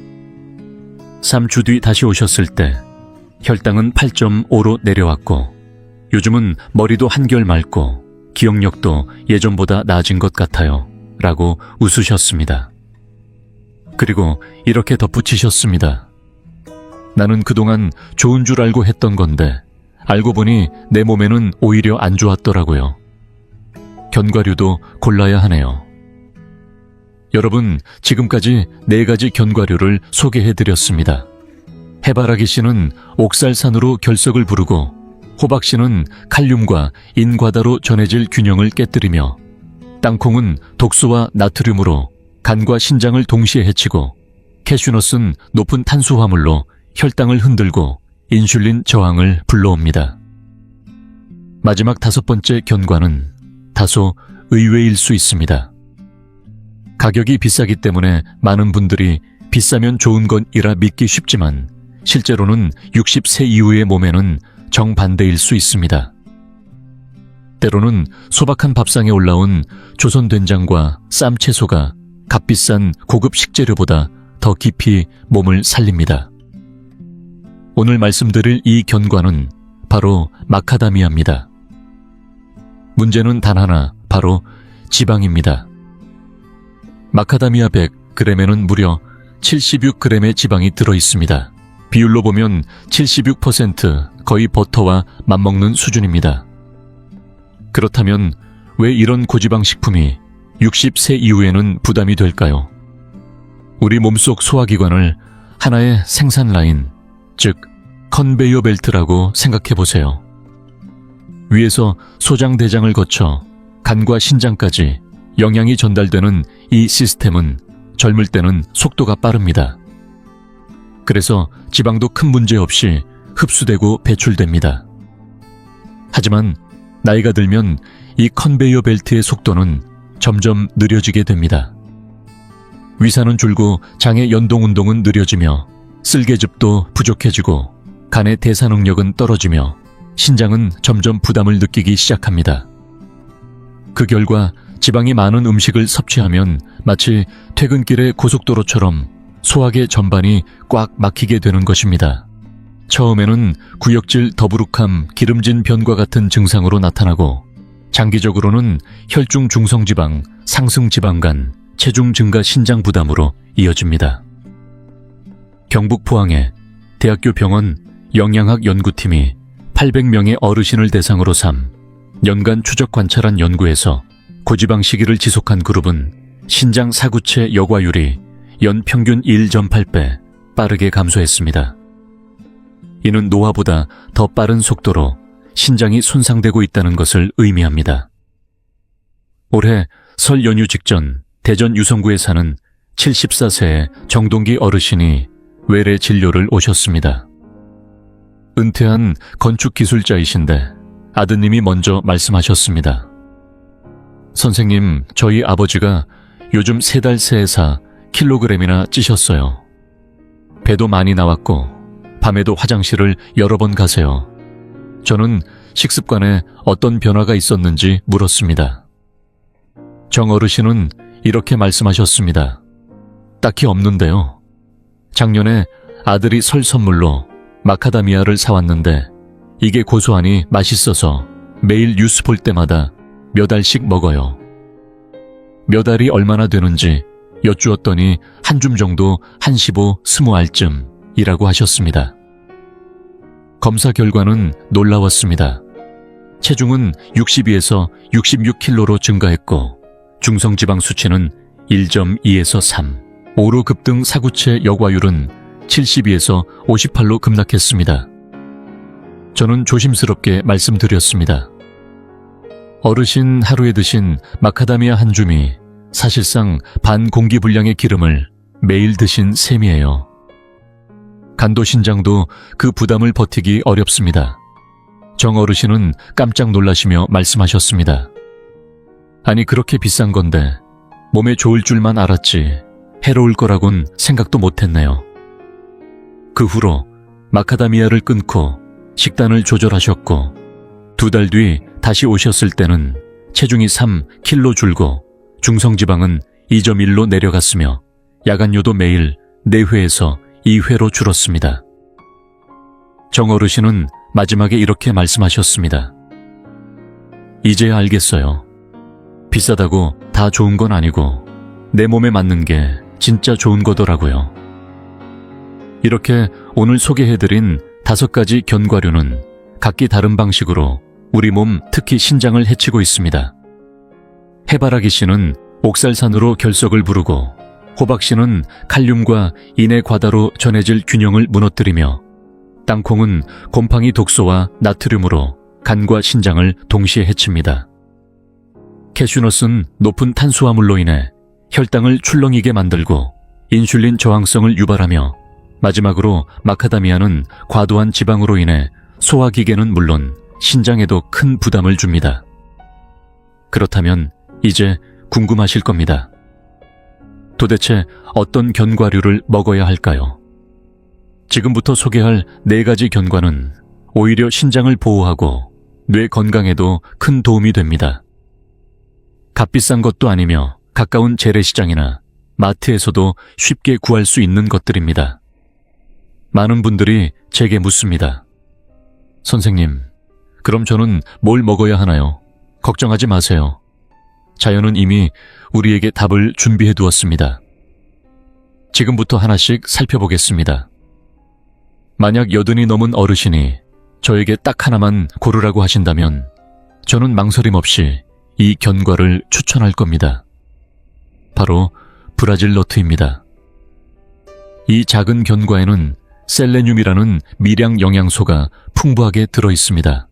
3주 뒤 다시 오셨을 때 혈당은 8.5로 내려왔고 요즘은 머리도 한결 맑고 기억력도 예전보다 나아진 것 같아요. 라고 웃으셨습니다. 그리고 이렇게 덧붙이셨습니다. 나는 그동안 좋은 줄 알고 했던 건데 알고 보니 내 몸에는 오히려 안 좋았더라고요. 견과류도 골라야 하네요. 여러분, 지금까지 4가지 견과류를 소개해드렸습니다. 해바라기 씨는 옥살산으로 결석을 부르고 호박 씨는 칼륨과 인과다로 전해질 균형을 깨뜨리며 땅콩은 독소와 나트륨으로 간과 신장을 동시에 해치고 캐슈넛은 높은 탄수화물로 혈당을 흔들고 인슐린 저항을 불러옵니다. 마지막 5번째 견과는 다소 의외일 수 있습니다. 가격이 비싸기 때문에 많은 분들이 비싸면 좋은 것이라 믿기 쉽지만 실제로는 60세 이후의 몸에는 정반대일 수 있습니다. 때로는 소박한 밥상에 올라온 조선 된장과 쌈채소가 값비싼 고급 식재료보다 더 깊이 몸을 살립니다. 오늘 말씀드릴 이 견과는 바로 마카다미아입니다. 문제는 단 하나, 바로 지방입니다. 마카다미아 100g에는 무려 76g의 지방이 들어있습니다. 비율로 보면 76% 거의 버터와 맞먹는 수준입니다. 그렇다면 왜 이런 고지방 식품이 60세 이후에는 부담이 될까요? 우리 몸속 소화기관을 하나의 생산 라인, 즉 컨베이어 벨트라고 생각해 보세요. 위에서 소장대장을 거쳐 간과 신장까지 영양이 전달되는 이 시스템은 젊을 때는 속도가 빠릅니다. 그래서 지방도 큰 문제 없이 흡수되고 배출됩니다. 하지만 나이가 들면 이 컨베이어 벨트의 속도는 점점 느려지게 됩니다. 위산은 줄고 장의 연동운동은 느려지며 쓸개즙도 부족해지고 간의 대사 능력은 떨어지며 신장은 점점 부담을 느끼기 시작합니다. 그 결과 지방이 많은 음식을 섭취하면 마치 퇴근길의 고속도로처럼 소화계 전반이 꽉 막히게 되는 것입니다. 처음에는 구역질 더부룩함, 기름진 변과 같은 증상으로 나타나고 장기적으로는 혈중 중성지방, 상승지방간, 체중 증가 신장 부담으로 이어집니다. 경북 포항의 대학교 병원 영양학 연구팀이 800명의 어르신을 대상으로 삼 연간 추적 관찰한 연구에서 고지방 시기를 지속한 그룹은 신장 사구체 여과율이 연 평균 1.8배 빠르게 감소했습니다. 이는 노화보다 더 빠른 속도로 신장이 손상되고 있다는 것을 의미합니다. 올해 설 연휴 직전 대전 유성구에 사는 74세의 정동기 어르신이 외래 진료를 오셨습니다. 은퇴한 건축기술자이신데 아드님이 먼저 말씀하셨습니다. 선생님, 저희 아버지가 요즘 3달 새에 4kg이나 찌셨어요. 배도 많이 나왔고 밤에도 화장실을 여러 번 가세요. 저는 식습관에 어떤 변화가 있었는지 물었습니다. 정 어르신은 이렇게 말씀하셨습니다. 딱히 없는데요. 작년에 아들이 설 선물로 마카다미아를 사왔는데 이게 고소하니 맛있어서 매일 뉴스 볼 때마다 몇 알씩 먹어요. 몇 알이 얼마나 되는지 여쭈었더니 한 줌 정도 한 15, 20알쯤이라고 하셨습니다. 검사 결과는 놀라웠습니다. 체중은 62에서 66kg로 증가했고 중성지방 수치는 1.2에서 3, 5로 급등 사구체 역와율은 72에서 58로 급락했습니다. 저는 조심스럽게 말씀드렸습니다. 어르신 하루에 드신 마카다미아 한 줌이 사실상 반 공기 분량의 기름을 매일 드신 셈이에요. 간도 신장도 그 부담을 버티기 어렵습니다. 정 어르신은 깜짝 놀라시며 말씀하셨습니다. 아니 그렇게 비싼 건데 몸에 좋을 줄만 알았지 해로울 거라곤 생각도 못했네요. 그 후로 마카다미아를 끊고 식단을 조절하셨고 2달 뒤 다시 오셨을 때는 체중이 3kg 줄고 중성지방은 2.1로 내려갔으며 야간요도 매일 4회에서 2회로 줄었습니다. 정 어르신은 마지막에 이렇게 말씀하셨습니다. 이제야 알겠어요. 비싸다고 다 좋은 건 아니고 내 몸에 맞는 게 진짜 좋은 거더라고요. 이렇게 오늘 소개해드린 5가지 견과류는 각기 다른 방식으로 우리 몸 특히 신장을 해치고 있습니다. 해바라기 씨는 옥살산으로 결석을 부르고 호박 씨는 칼륨과 인의 과다로 전해질 균형을 무너뜨리며 땅콩은 곰팡이 독소와 나트륨으로 간과 신장을 동시에 해칩니다. 캐슈넛은 높은 탄수화물로 인해 혈당을 출렁이게 만들고 인슐린 저항성을 유발하며 마지막으로 마카다미아는 과도한 지방으로 인해 소화기계는 물론 신장에도 큰 부담을 줍니다. 그렇다면 이제 궁금하실 겁니다. 도대체 어떤 견과류를 먹어야 할까요? 지금부터 소개할 4가지 견과는 오히려 신장을 보호하고 뇌 건강에도 큰 도움이 됩니다. 값비싼 것도 아니며 가까운 재래시장이나 마트에서도 쉽게 구할 수 있는 것들입니다. 많은 분들이 제게 묻습니다. 선생님, 그럼 저는 뭘 먹어야 하나요? 걱정하지 마세요. 자연은 이미 우리에게 답을 준비해 두었습니다. 지금부터 하나씩 살펴보겠습니다. 만약 80이 넘은 어르신이 저에게 딱 하나만 고르라고 하신다면 저는 망설임 없이 이 견과를 추천할 겁니다. 바로 브라질 너트입니다. 이 작은 견과에는 셀레늄이라는 미량 영양소가 풍부하게 들어있습니다.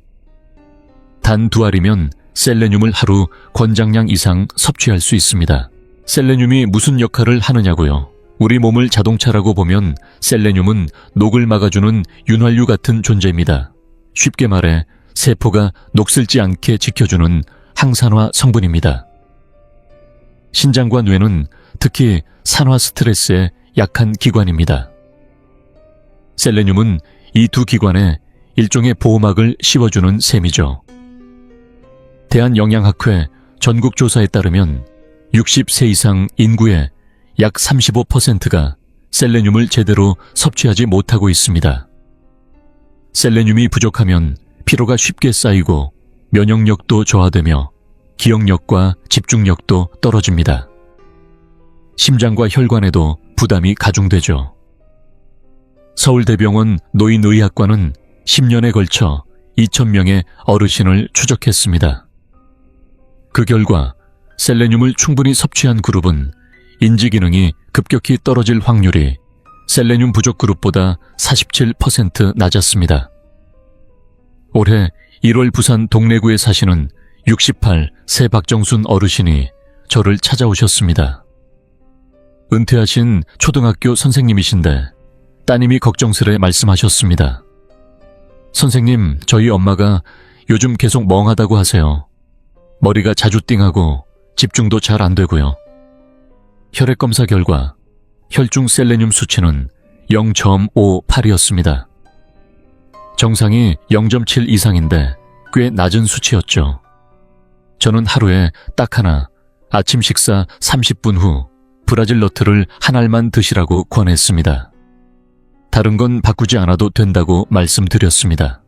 단 2알이면 셀레늄을 하루 권장량 이상 섭취할 수 있습니다. 셀레늄이 무슨 역할을 하느냐고요? 우리 몸을 자동차라고 보면 셀레늄은 녹을 막아주는 윤활유 같은 존재입니다. 쉽게 말해 세포가 녹슬지 않게 지켜주는 항산화 성분입니다. 신장과 뇌는 특히 산화 스트레스에 약한 기관입니다. 셀레늄은 이 2 기관에 일종의 보호막을 씌워주는 셈이죠. 대한영양학회 전국조사에 따르면 60세 이상 인구의 약 35%가 셀레늄을 제대로 섭취하지 못하고 있습니다. 셀레늄이 부족하면 피로가 쉽게 쌓이고 면역력도 저하되며 기억력과 집중력도 떨어집니다. 심장과 혈관에도 부담이 가중되죠. 서울대병원 노인의학과는 10년에 걸쳐 2,000명의 어르신을 추적했습니다. 그 결과 셀레늄을 충분히 섭취한 그룹은 인지기능이 급격히 떨어질 확률이 셀레늄 부족 그룹보다 47% 낮았습니다. 올해 1월 부산 동래구에 사시는 68세 박정순 어르신이 저를 찾아오셨습니다. 은퇴하신 초등학교 선생님이신데 따님이 걱정스레 말씀하셨습니다. 선생님, 저희 엄마가 요즘 계속 멍하다고 하세요. 머리가 자주 띵하고 집중도 잘 안 되고요. 혈액검사 결과 혈중 셀레늄 수치는 0.58이었습니다. 정상이 0.7 이상인데 꽤 낮은 수치였죠. 저는 하루에 딱 하나, 아침 식사 30분 후 브라질 너트를 한 알만 드시라고 권했습니다. 다른 건 바꾸지 않아도 된다고 말씀드렸습니다.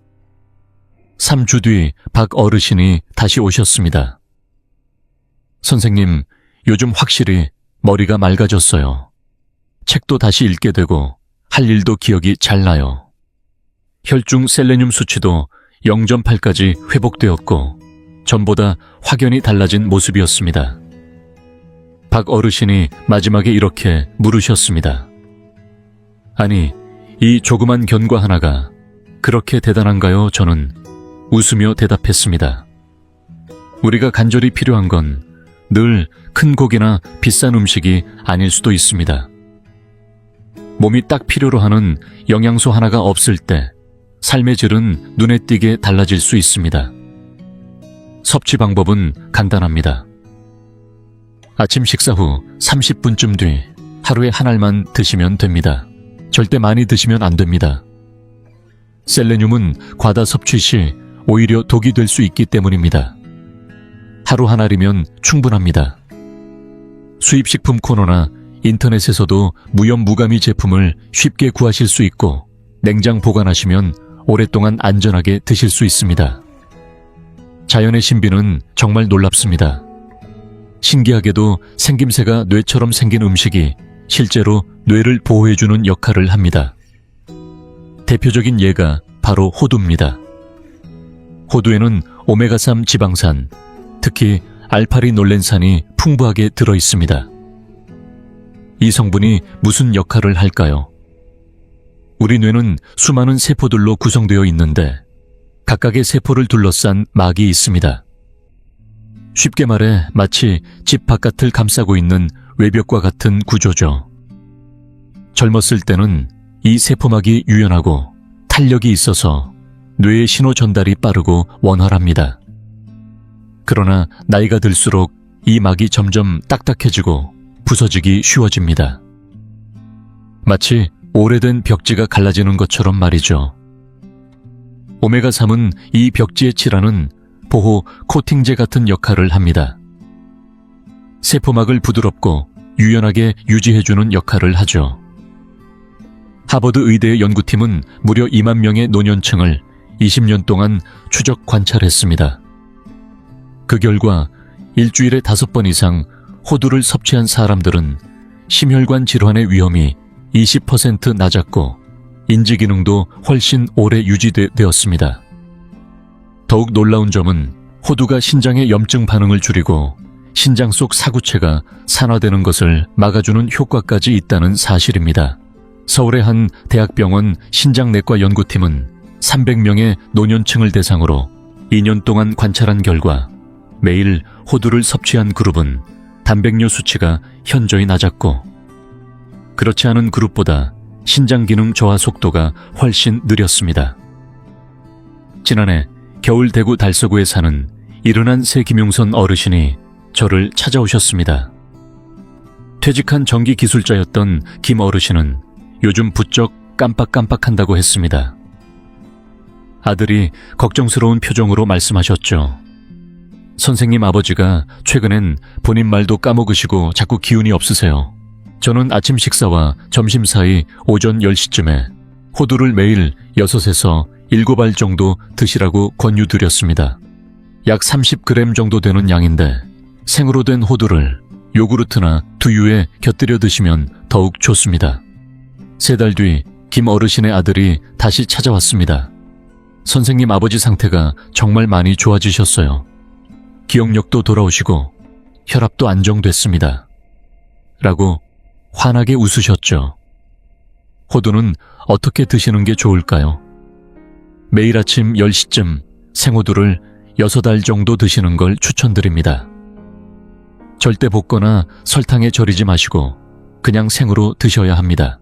3주 뒤 박 어르신이 다시 오셨습니다. 선생님, 요즘 확실히 머리가 맑아졌어요. 책도 다시 읽게 되고 할 일도 기억이 잘 나요. 혈중 셀레늄 수치도 0.8까지 회복되었고 전보다 확연히 달라진 모습이었습니다. 박 어르신이 마지막에 이렇게 물으셨습니다. 아니, 이 조그만 견과 하나가 그렇게 대단한가요? 저는 웃으며 대답했습니다. 우리가 간절히 필요한 건 늘 큰 고기나 비싼 음식이 아닐 수도 있습니다. 몸이 딱 필요로 하는 영양소 하나가 없을 때 삶의 질은 눈에 띄게 달라질 수 있습니다. 섭취 방법은 간단합니다. 아침 식사 후 30분쯤 뒤 하루에 한 알만 드시면 됩니다. 절대 많이 드시면 안 됩니다. 셀레늄은 과다 섭취 시 오히려 독이 될 수 있기 때문입니다. 하루 한 알이면 충분합니다. 수입식품 코너나 인터넷에서도 무염무가미 제품을 쉽게 구하실 수 있고 냉장 보관하시면 오랫동안 안전하게 드실 수 있습니다. 자연의 신비는 정말 놀랍습니다. 신기하게도 생김새가 뇌처럼 생긴 음식이 실제로 뇌를 보호해주는 역할을 합니다. 대표적인 예가 바로 호두입니다. 호두에는 오메가3 지방산, 특히 알파리놀렌산이 풍부하게 들어있습니다. 이 성분이 무슨 역할을 할까요? 우리 뇌는 수많은 세포들로 구성되어 있는데 각각의 세포를 둘러싼 막이 있습니다. 쉽게 말해 마치 집 바깥을 감싸고 있는 외벽과 같은 구조죠. 젊었을 때는 이 세포막이 유연하고 탄력이 있어서 뇌의 신호 전달이 빠르고 원활합니다. 그러나 나이가 들수록 이 막이 점점 딱딱해지고 부서지기 쉬워집니다. 마치 오래된 벽지가 갈라지는 것처럼 말이죠. 오메가3은 이 벽지에 칠하는 보호 코팅제 같은 역할을 합니다. 세포막을 부드럽고 유연하게 유지해주는 역할을 하죠. 하버드 의대의 연구팀은 무려 2만 명의 노년층을 20년 동안 추적 관찰했습니다. 그 결과 일주일에 5번 이상 호두를 섭취한 사람들은 심혈관 질환의 위험이 20% 낮았고 인지기능도 훨씬 오래 유지되었습니다. 더욱 놀라운 점은 호두가 신장의 염증 반응을 줄이고 신장 속 사구체가 산화되는 것을 막아주는 효과까지 있다는 사실입니다. 서울의 한 대학병원 신장내과 연구팀은 300명의 노년층을 대상으로 2년 동안 관찰한 결과 매일 호두를 섭취한 그룹은 단백뇨 수치가 현저히 낮았고 그렇지 않은 그룹보다 신장 기능 저하 속도가 훨씬 느렸습니다. 지난해 겨울 대구 달서구에 사는 이른한 세김용선 어르신이 저를 찾아오셨습니다. 퇴직한 전기 기술자였던 김 어르신은 요즘 부쩍 깜빡깜빡한다고 했습니다. 아들이 걱정스러운 표정으로 말씀하셨죠. 선생님 아버지가 최근엔 본인 말도 까먹으시고 자꾸 기운이 없으세요. 저는 아침 식사와 점심 사이 오전 10시쯤에 호두를 매일 6에서 7알 정도 드시라고 권유드렸습니다. 약 30g 정도 되는 양인데 생으로 된 호두를 요구르트나 두유에 곁들여 드시면 더욱 좋습니다. 3달 뒤 김 어르신의 아들이 다시 찾아왔습니다. 선생님 아버지 상태가 정말 많이 좋아지셨어요. 기억력도 돌아오시고 혈압도 안정됐습니다. 라고 환하게 웃으셨죠. 호두는 어떻게 드시는 게 좋을까요? 매일 아침 10시쯤 생호두를 6알 정도 드시는 걸 추천드립니다. 절대 볶거나 설탕에 절이지 마시고 그냥 생으로 드셔야 합니다.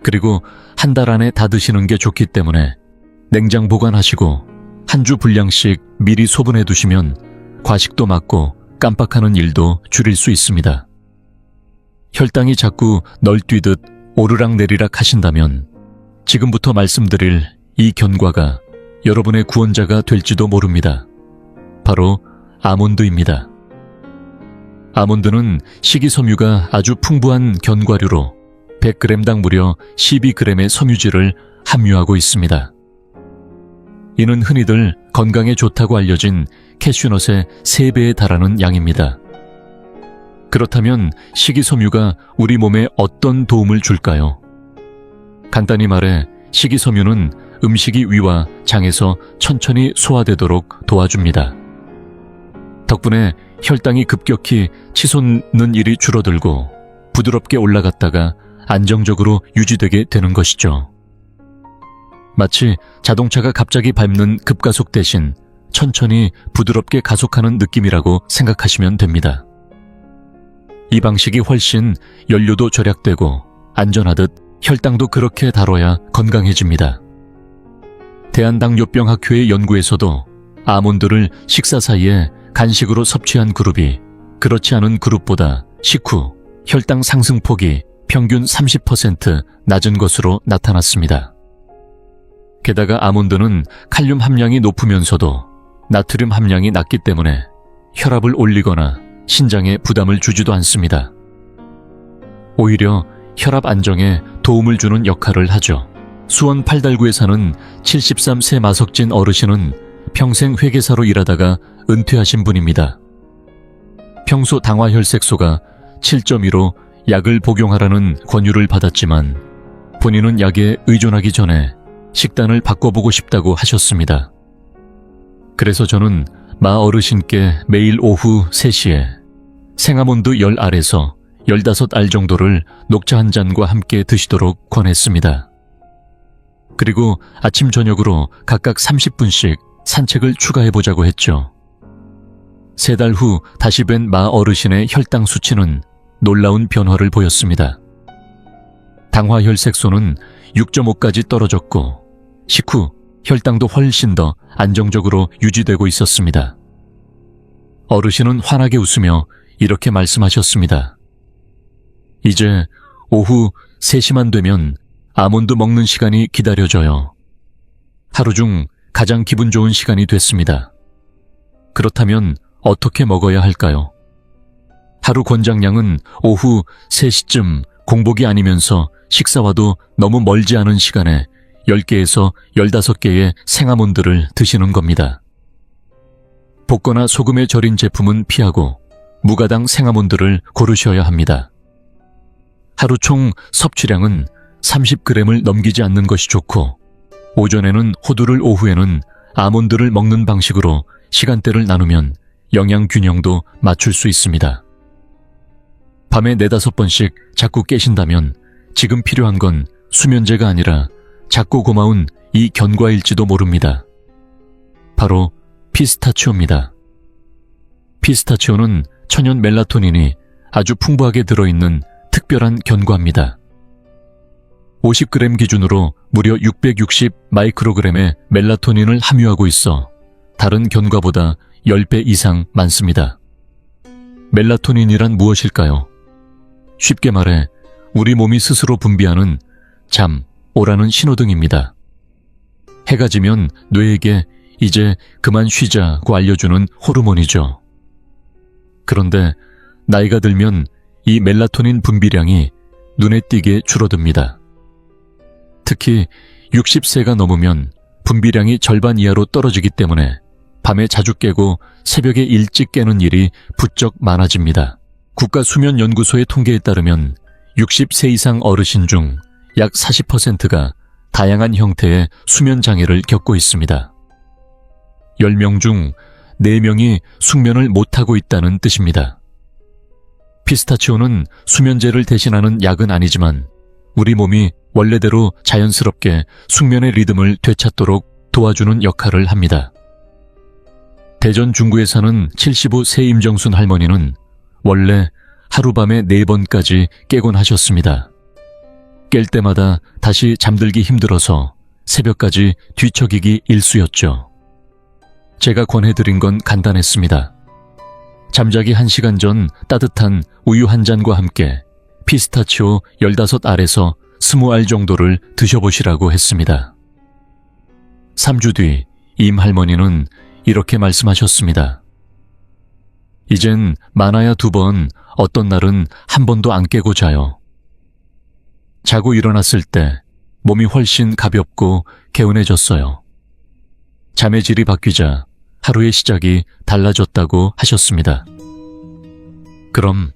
그리고 한 달 안에 다 드시는 게 좋기 때문에 냉장 보관하시고 한 주 분량씩 미리 소분해 두시면 과식도 막고 깜빡하는 일도 줄일 수 있습니다. 혈당이 자꾸 널뛰듯 오르락내리락 하신다면 지금부터 말씀드릴 이 견과가 여러분의 구원자가 될지도 모릅니다. 바로 아몬드입니다. 아몬드는 식이섬유가 아주 풍부한 견과류로 100g당 무려 12g의 섬유질을 함유하고 있습니다. 이는 흔히들 건강에 좋다고 알려진 캐슈넛의 3배에 달하는 양입니다. 그렇다면 식이섬유가 우리 몸에 어떤 도움을 줄까요? 간단히 말해 식이섬유는 음식이 위와 장에서 천천히 소화되도록 도와줍니다. 덕분에 혈당이 급격히 치솟는 일이 줄어들고 부드럽게 올라갔다가 안정적으로 유지되게 되는 것이죠. 마치 자동차가 갑자기 밟는 급가속 대신 천천히 부드럽게 가속하는 느낌이라고 생각하시면 됩니다. 이 방식이 훨씬 연료도 절약되고 안전하듯 혈당도 그렇게 다뤄야 건강해집니다. 대한당뇨병학회의 연구에서도 아몬드를 식사 사이에 간식으로 섭취한 그룹이 그렇지 않은 그룹보다 식후 혈당 상승폭이 평균 30% 낮은 것으로 나타났습니다. 게다가 아몬드는 칼륨 함량이 높으면서도 나트륨 함량이 낮기 때문에 혈압을 올리거나 신장에 부담을 주지도 않습니다. 오히려 혈압 안정에 도움을 주는 역할을 하죠. 수원 팔달구에 사는 73세 마석진 어르신은 평생 회계사로 일하다가 은퇴하신 분입니다. 평소 당화혈색소가 7.2로 약을 복용하라는 권유를 받았지만 본인은 약에 의존하기 전에 식단을 바꿔보고 싶다고 하셨습니다. 그래서 저는 마 어르신께 매일 오후 3시에 생아몬드 10알에서 15알 정도를 녹차 한 잔과 함께 드시도록 권했습니다. 그리고 아침 저녁으로 각각 30분씩 산책을 추가해보자고 했죠. 3달 후 다시 뵌 마 어르신의 혈당 수치는 놀라운 변화를 보였습니다. 당화혈색소는 6.5까지 떨어졌고 식후 혈당도 훨씬 더 안정적으로 유지되고 있었습니다. 어르신은 환하게 웃으며 이렇게 말씀하셨습니다. 이제 오후 3시만 되면 아몬드 먹는 시간이 기다려져요. 하루 중 가장 기분 좋은 시간이 됐습니다. 그렇다면 어떻게 먹어야 할까요? 하루 권장량은 오후 3시쯤 공복이 아니면서 식사와도 너무 멀지 않은 시간에 10개에서 15개의 생아몬드를 드시는 겁니다. 볶거나 소금에 절인 제품은 피하고 무가당 생아몬드를 고르셔야 합니다. 하루 총 섭취량은 30g을 넘기지 않는 것이 좋고 오전에는 호두를 오후에는 아몬드를 먹는 방식으로 시간대를 나누면 영양 균형도 맞출 수 있습니다. 밤에 4-5번씩 자꾸 깨신다면 지금 필요한 건 수면제가 아니라 작고 고마운 이 견과일지도 모릅니다. 바로 피스타치오입니다. 피스타치오는 천연 멜라토닌이 아주 풍부하게 들어있는 특별한 견과입니다. 50g 기준으로 무려 660 마이크로그램의 멜라토닌을 함유하고 있어 다른 견과보다 10배 이상 많습니다. 멜라토닌이란 무엇일까요? 쉽게 말해 우리 몸이 스스로 분비하는 잠, 오라는 신호등입니다. 해가 지면 뇌에게 이제 그만 쉬자고 알려주는 호르몬이죠. 그런데 나이가 들면 이 멜라토닌 분비량이 눈에 띄게 줄어듭니다. 특히 60세가 넘으면 분비량이 절반 이하로 떨어지기 때문에 밤에 자주 깨고 새벽에 일찍 깨는 일이 부쩍 많아집니다. 국가수면연구소의 통계에 따르면 60세 이상 어르신 중 약 40%가 다양한 형태의 수면장애를 겪고 있습니다. 10명 중 4명이 숙면을 못하고 있다는 뜻입니다. 피스타치오는 수면제를 대신하는 약은 아니지만 우리 몸이 원래대로 자연스럽게 숙면의 리듬을 되찾도록 도와주는 역할을 합니다. 대전 중구에 사는 75세 임정순 할머니는 원래 하룻밤에 4번까지 깨곤 하셨습니다. 깰 때마다 다시 잠들기 힘들어서 새벽까지 뒤척이기 일쑤였죠. 제가 권해드린 건 간단했습니다. 잠자기 1시간 전 따뜻한 우유 한 잔과 함께 피스타치오 15알에서 20알 정도를 드셔보시라고 했습니다. 3주 뒤 임 할머니는 이렇게 말씀하셨습니다. 이젠 많아야 2번, 어떤 날은 한 번도 안 깨고 자요. 자고 일어났을 때 몸이 훨씬 가볍고 개운해졌어요. 잠의 질이 바뀌자 하루의 시작이 달라졌다고 하셨습니다. 그럼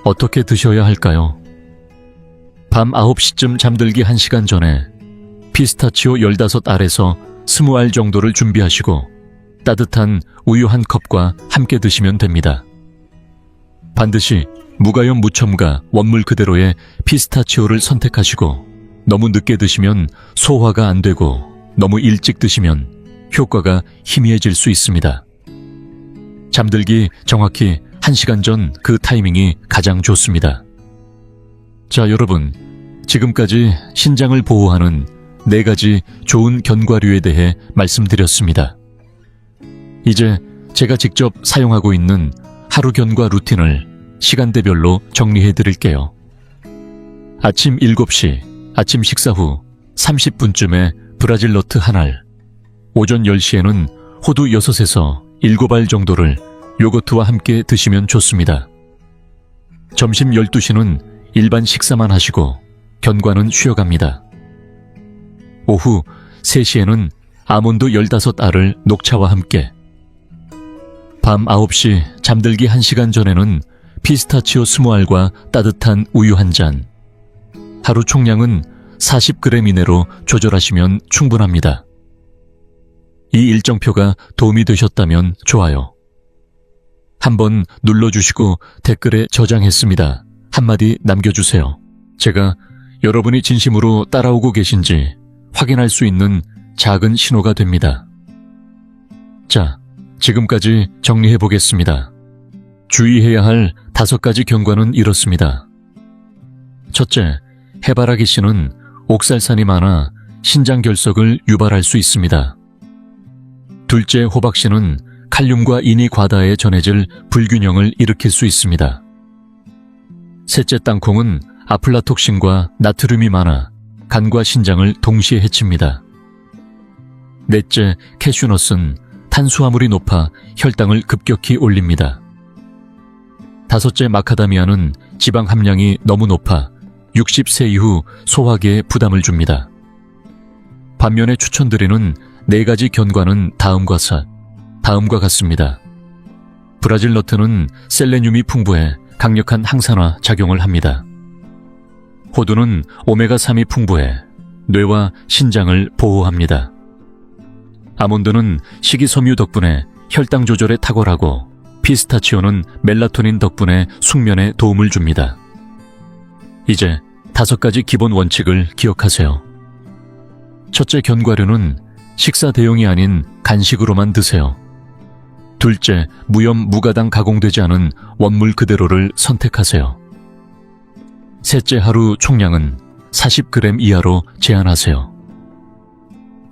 어떻게 드셔야 할까요? 밤 9시쯤 잠들기 1시간 전에 피스타치오 15알에서 20알 정도를 준비하시고 따뜻한 우유 한 컵과 함께 드시면 됩니다. 반드시 무가염 무첨가 원물 그대로의 피스타치오를 선택하시고 너무 늦게 드시면 소화가 안 되고 너무 일찍 드시면 효과가 희미해질 수 있습니다. 잠들기 정확히 1시간 전 그 타이밍이 가장 좋습니다. 자, 여러분, 지금까지 신장을 보호하는 4가지 좋은 견과류에 대해 말씀드렸습니다. 이제 제가 직접 사용하고 있는 하루 견과 루틴을 시간대별로 정리해 드릴게요. 아침 7시, 아침 식사 후 30분쯤에 브라질 너트 한 알, 오전 10시에는 호두 6에서 7알 정도를 요거트와 함께 드시면 좋습니다. 점심 12시는 일반 식사만 하시고 견과는 쉬어갑니다. 오후 3시에는 아몬드 15알을 녹차와 함께, 밤 9시 잠들기 1시간 전에는 피스타치오 20알과 따뜻한 우유 한 잔, 하루 총량은 40g 이내로 조절하시면 충분합니다. 이 일정표가 도움이 되셨다면 좋아요. 한번 눌러주시고 댓글에 저장했습니다. 한마디 남겨주세요. 제가 여러분이 진심으로 따라오고 계신지 확인할 수 있는 작은 신호가 됩니다. 자, 지금까지 정리해 보겠습니다. 주의해야 할 5가지 경과는 이렇습니다. 첫째, 해바라기 씨는 옥살산이 많아 신장 결석을 유발할 수 있습니다. 둘째, 호박 씨는 칼륨과 인이 과다에 전해질 불균형을 일으킬 수 있습니다. 셋째, 땅콩은 아플라톡신과 나트륨이 많아 간과 신장을 동시에 해칩니다. 넷째, 캐슈넛은 탄수화물이 높아 혈당을 급격히 올립니다. 다섯째, 마카다미아는 지방 함량이 너무 높아 60세 이후 소화기에 부담을 줍니다. 반면에 추천드리는 4가지 견과는 다음과 같습니다. 브라질 너트는 셀레늄이 풍부해 강력한 항산화 작용을 합니다. 호두는 오메가3이 풍부해 뇌와 신장을 보호합니다. 아몬드는 식이섬유 덕분에 혈당 조절에 탁월하고 피스타치오는 멜라토닌 덕분에 숙면에 도움을 줍니다. 이제 5가지 기본 원칙을 기억하세요. 첫째, 견과류는 식사 대용이 아닌 간식으로만 드세요. 둘째, 무염 무가당 가공되지 않은 원물 그대로를 선택하세요. 셋째, 하루 총량은 40g 이하로 제한하세요.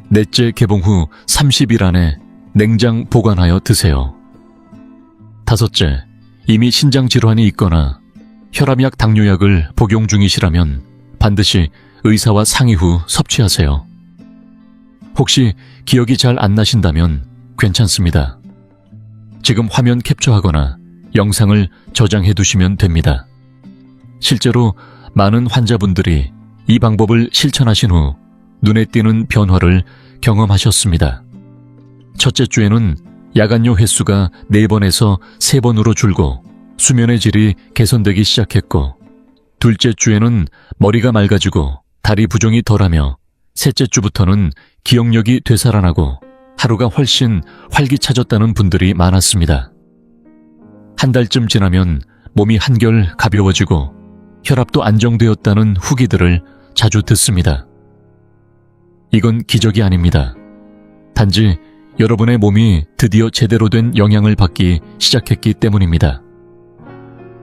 넷째, 개봉 후 30일 안에 냉장 보관하여 드세요. 다섯째, 이미 신장 질환이 있거나 혈압약, 당뇨약을 복용 중이시라면 반드시 의사와 상의 후 섭취하세요. 혹시 기억이 잘 안 나신다면 괜찮습니다. 지금 화면 캡처하거나 영상을 저장해 두시면 됩니다. 실제로 많은 환자분들이 이 방법을 실천하신 후 눈에 띄는 변화를 경험하셨습니다. 첫째 주에는 야간요 횟수가 4번에서 3번으로 줄고 수면의 질이 개선되기 시작했고, 둘째 주에는 머리가 맑아지고 다리 부종이 덜하며, 셋째 주부터는 기억력이 되살아나고 하루가 훨씬 활기차졌다는 분들이 많았습니다. 한 달쯤 지나면 몸이 한결 가벼워지고 혈압도 안정되었다는 후기들을 자주 듣습니다. 이건 기적이 아닙니다. 단지 여러분의 몸이 드디어 제대로 된 영향을 받기 시작했기 때문입니다.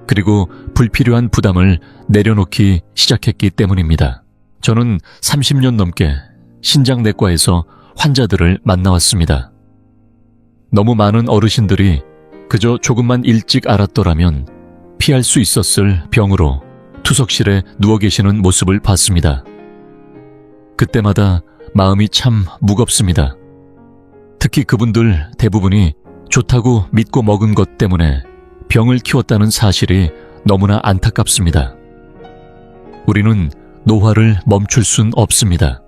그리고 불필요한 부담을 내려놓기 시작했기 때문입니다. 저는 30년 넘게 신장내과에서 환자들을 만나왔습니다. 너무 많은 어르신들이 그저 조금만 일찍 알았더라면 피할 수 있었을 병으로 투석실에 누워 계시는 모습을 봤습니다. 그때마다 마음이 참 무겁습니다. 특히 그분들 대부분이 좋다고 믿고 먹은 것 때문에 병을 키웠다는 사실이 너무나 안타깝습니다. 우리는 노화를 멈출 순 없습니다.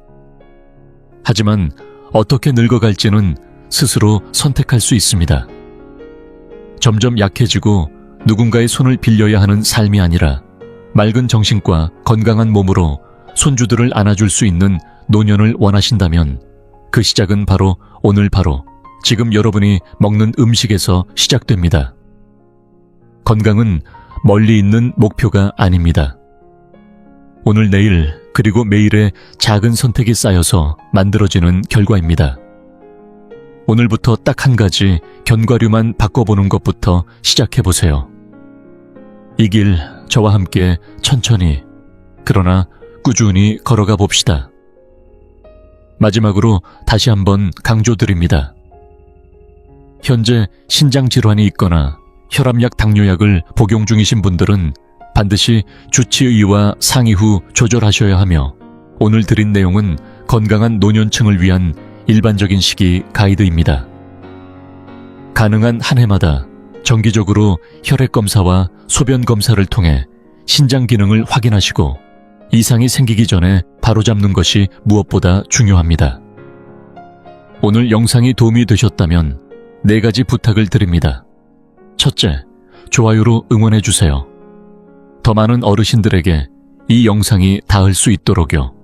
하지만 어떻게 늙어갈지는 스스로 선택할 수 있습니다. 점점 약해지고 누군가의 손을 빌려야 하는 삶이 아니라 맑은 정신과 건강한 몸으로 손주들을 안아줄 수 있는 노년을 원하신다면 그 시작은 바로 오늘 바로 지금 여러분이 먹는 음식에서 시작됩니다. 건강은 멀리 있는 목표가 아닙니다. 오늘 내일 그리고 매일의 작은 선택이 쌓여서 만들어지는 결과입니다. 오늘부터 딱 한 가지 견과류만 바꿔보는 것부터 시작해보세요. 이 길 저와 함께 천천히 그러나 꾸준히 걸어가 봅시다. 마지막으로 다시 한번 강조드립니다. 현재 신장 질환이 있거나 혈압약 당뇨약을 복용 중이신 분들은 반드시 주치의와 상의 후 조절하셔야 하며 오늘 드린 내용은 건강한 노년층을 위한 일반적인 식이 가이드입니다. 가능한 한 해마다 정기적으로 혈액 검사와 소변 검사를 통해 신장 기능을 확인하시고 이상이 생기기 전에 바로잡는 것이 무엇보다 중요합니다. 오늘 영상이 도움이 되셨다면 4가지 부탁을 드립니다. 첫째, 좋아요로 응원해주세요. 더 많은 어르신들에게 이 영상이 닿을 수 있도록요.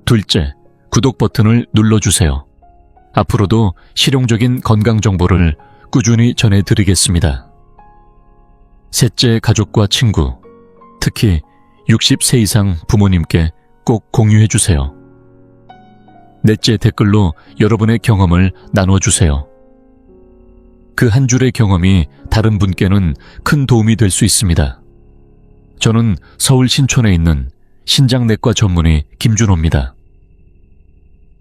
둘째, 구독 버튼을 눌러주세요. 앞으로도 실용적인 건강 정보를 꾸준히 전해드리겠습니다. 셋째, 가족과 친구, 특히 60세 이상 부모님께 꼭 공유해주세요. 넷째, 댓글로 여러분의 경험을 나눠주세요. 그 한 줄의 경험이 다른 분께는 큰 도움이 될 수 있습니다. 저는 서울 신촌에 있는 신장내과 전문의 김준호입니다.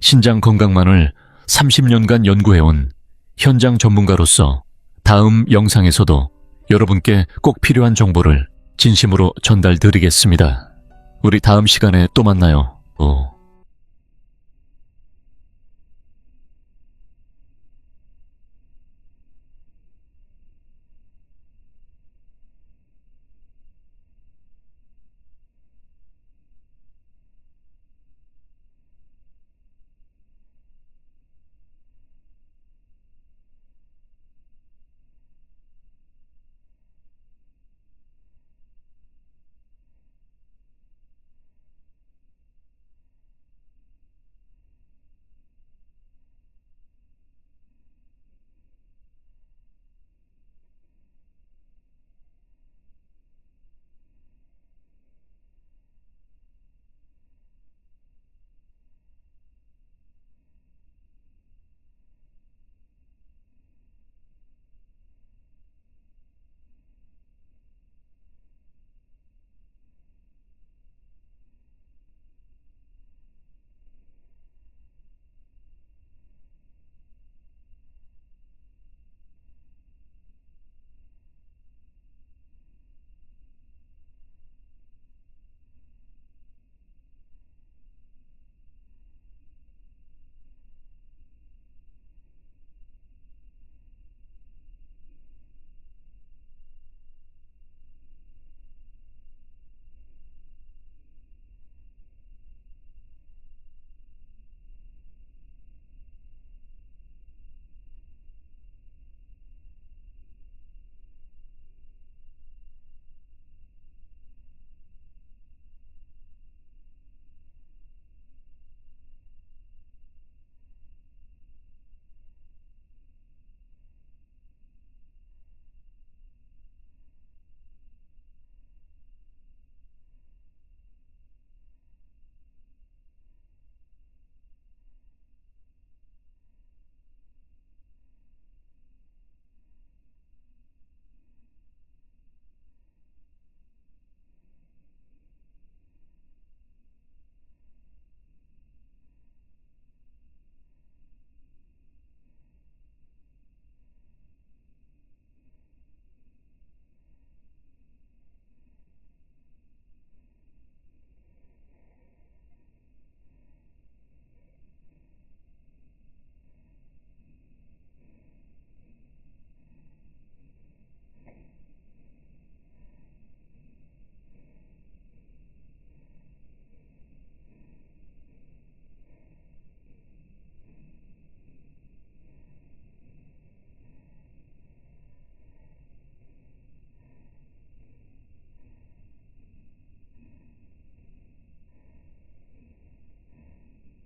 신장 건강만을 30년간 연구해온 현장 전문가로서 다음 영상에서도 여러분께 꼭 필요한 정보를 진심으로 전달드리겠습니다. 우리 다음 시간에 또 만나요.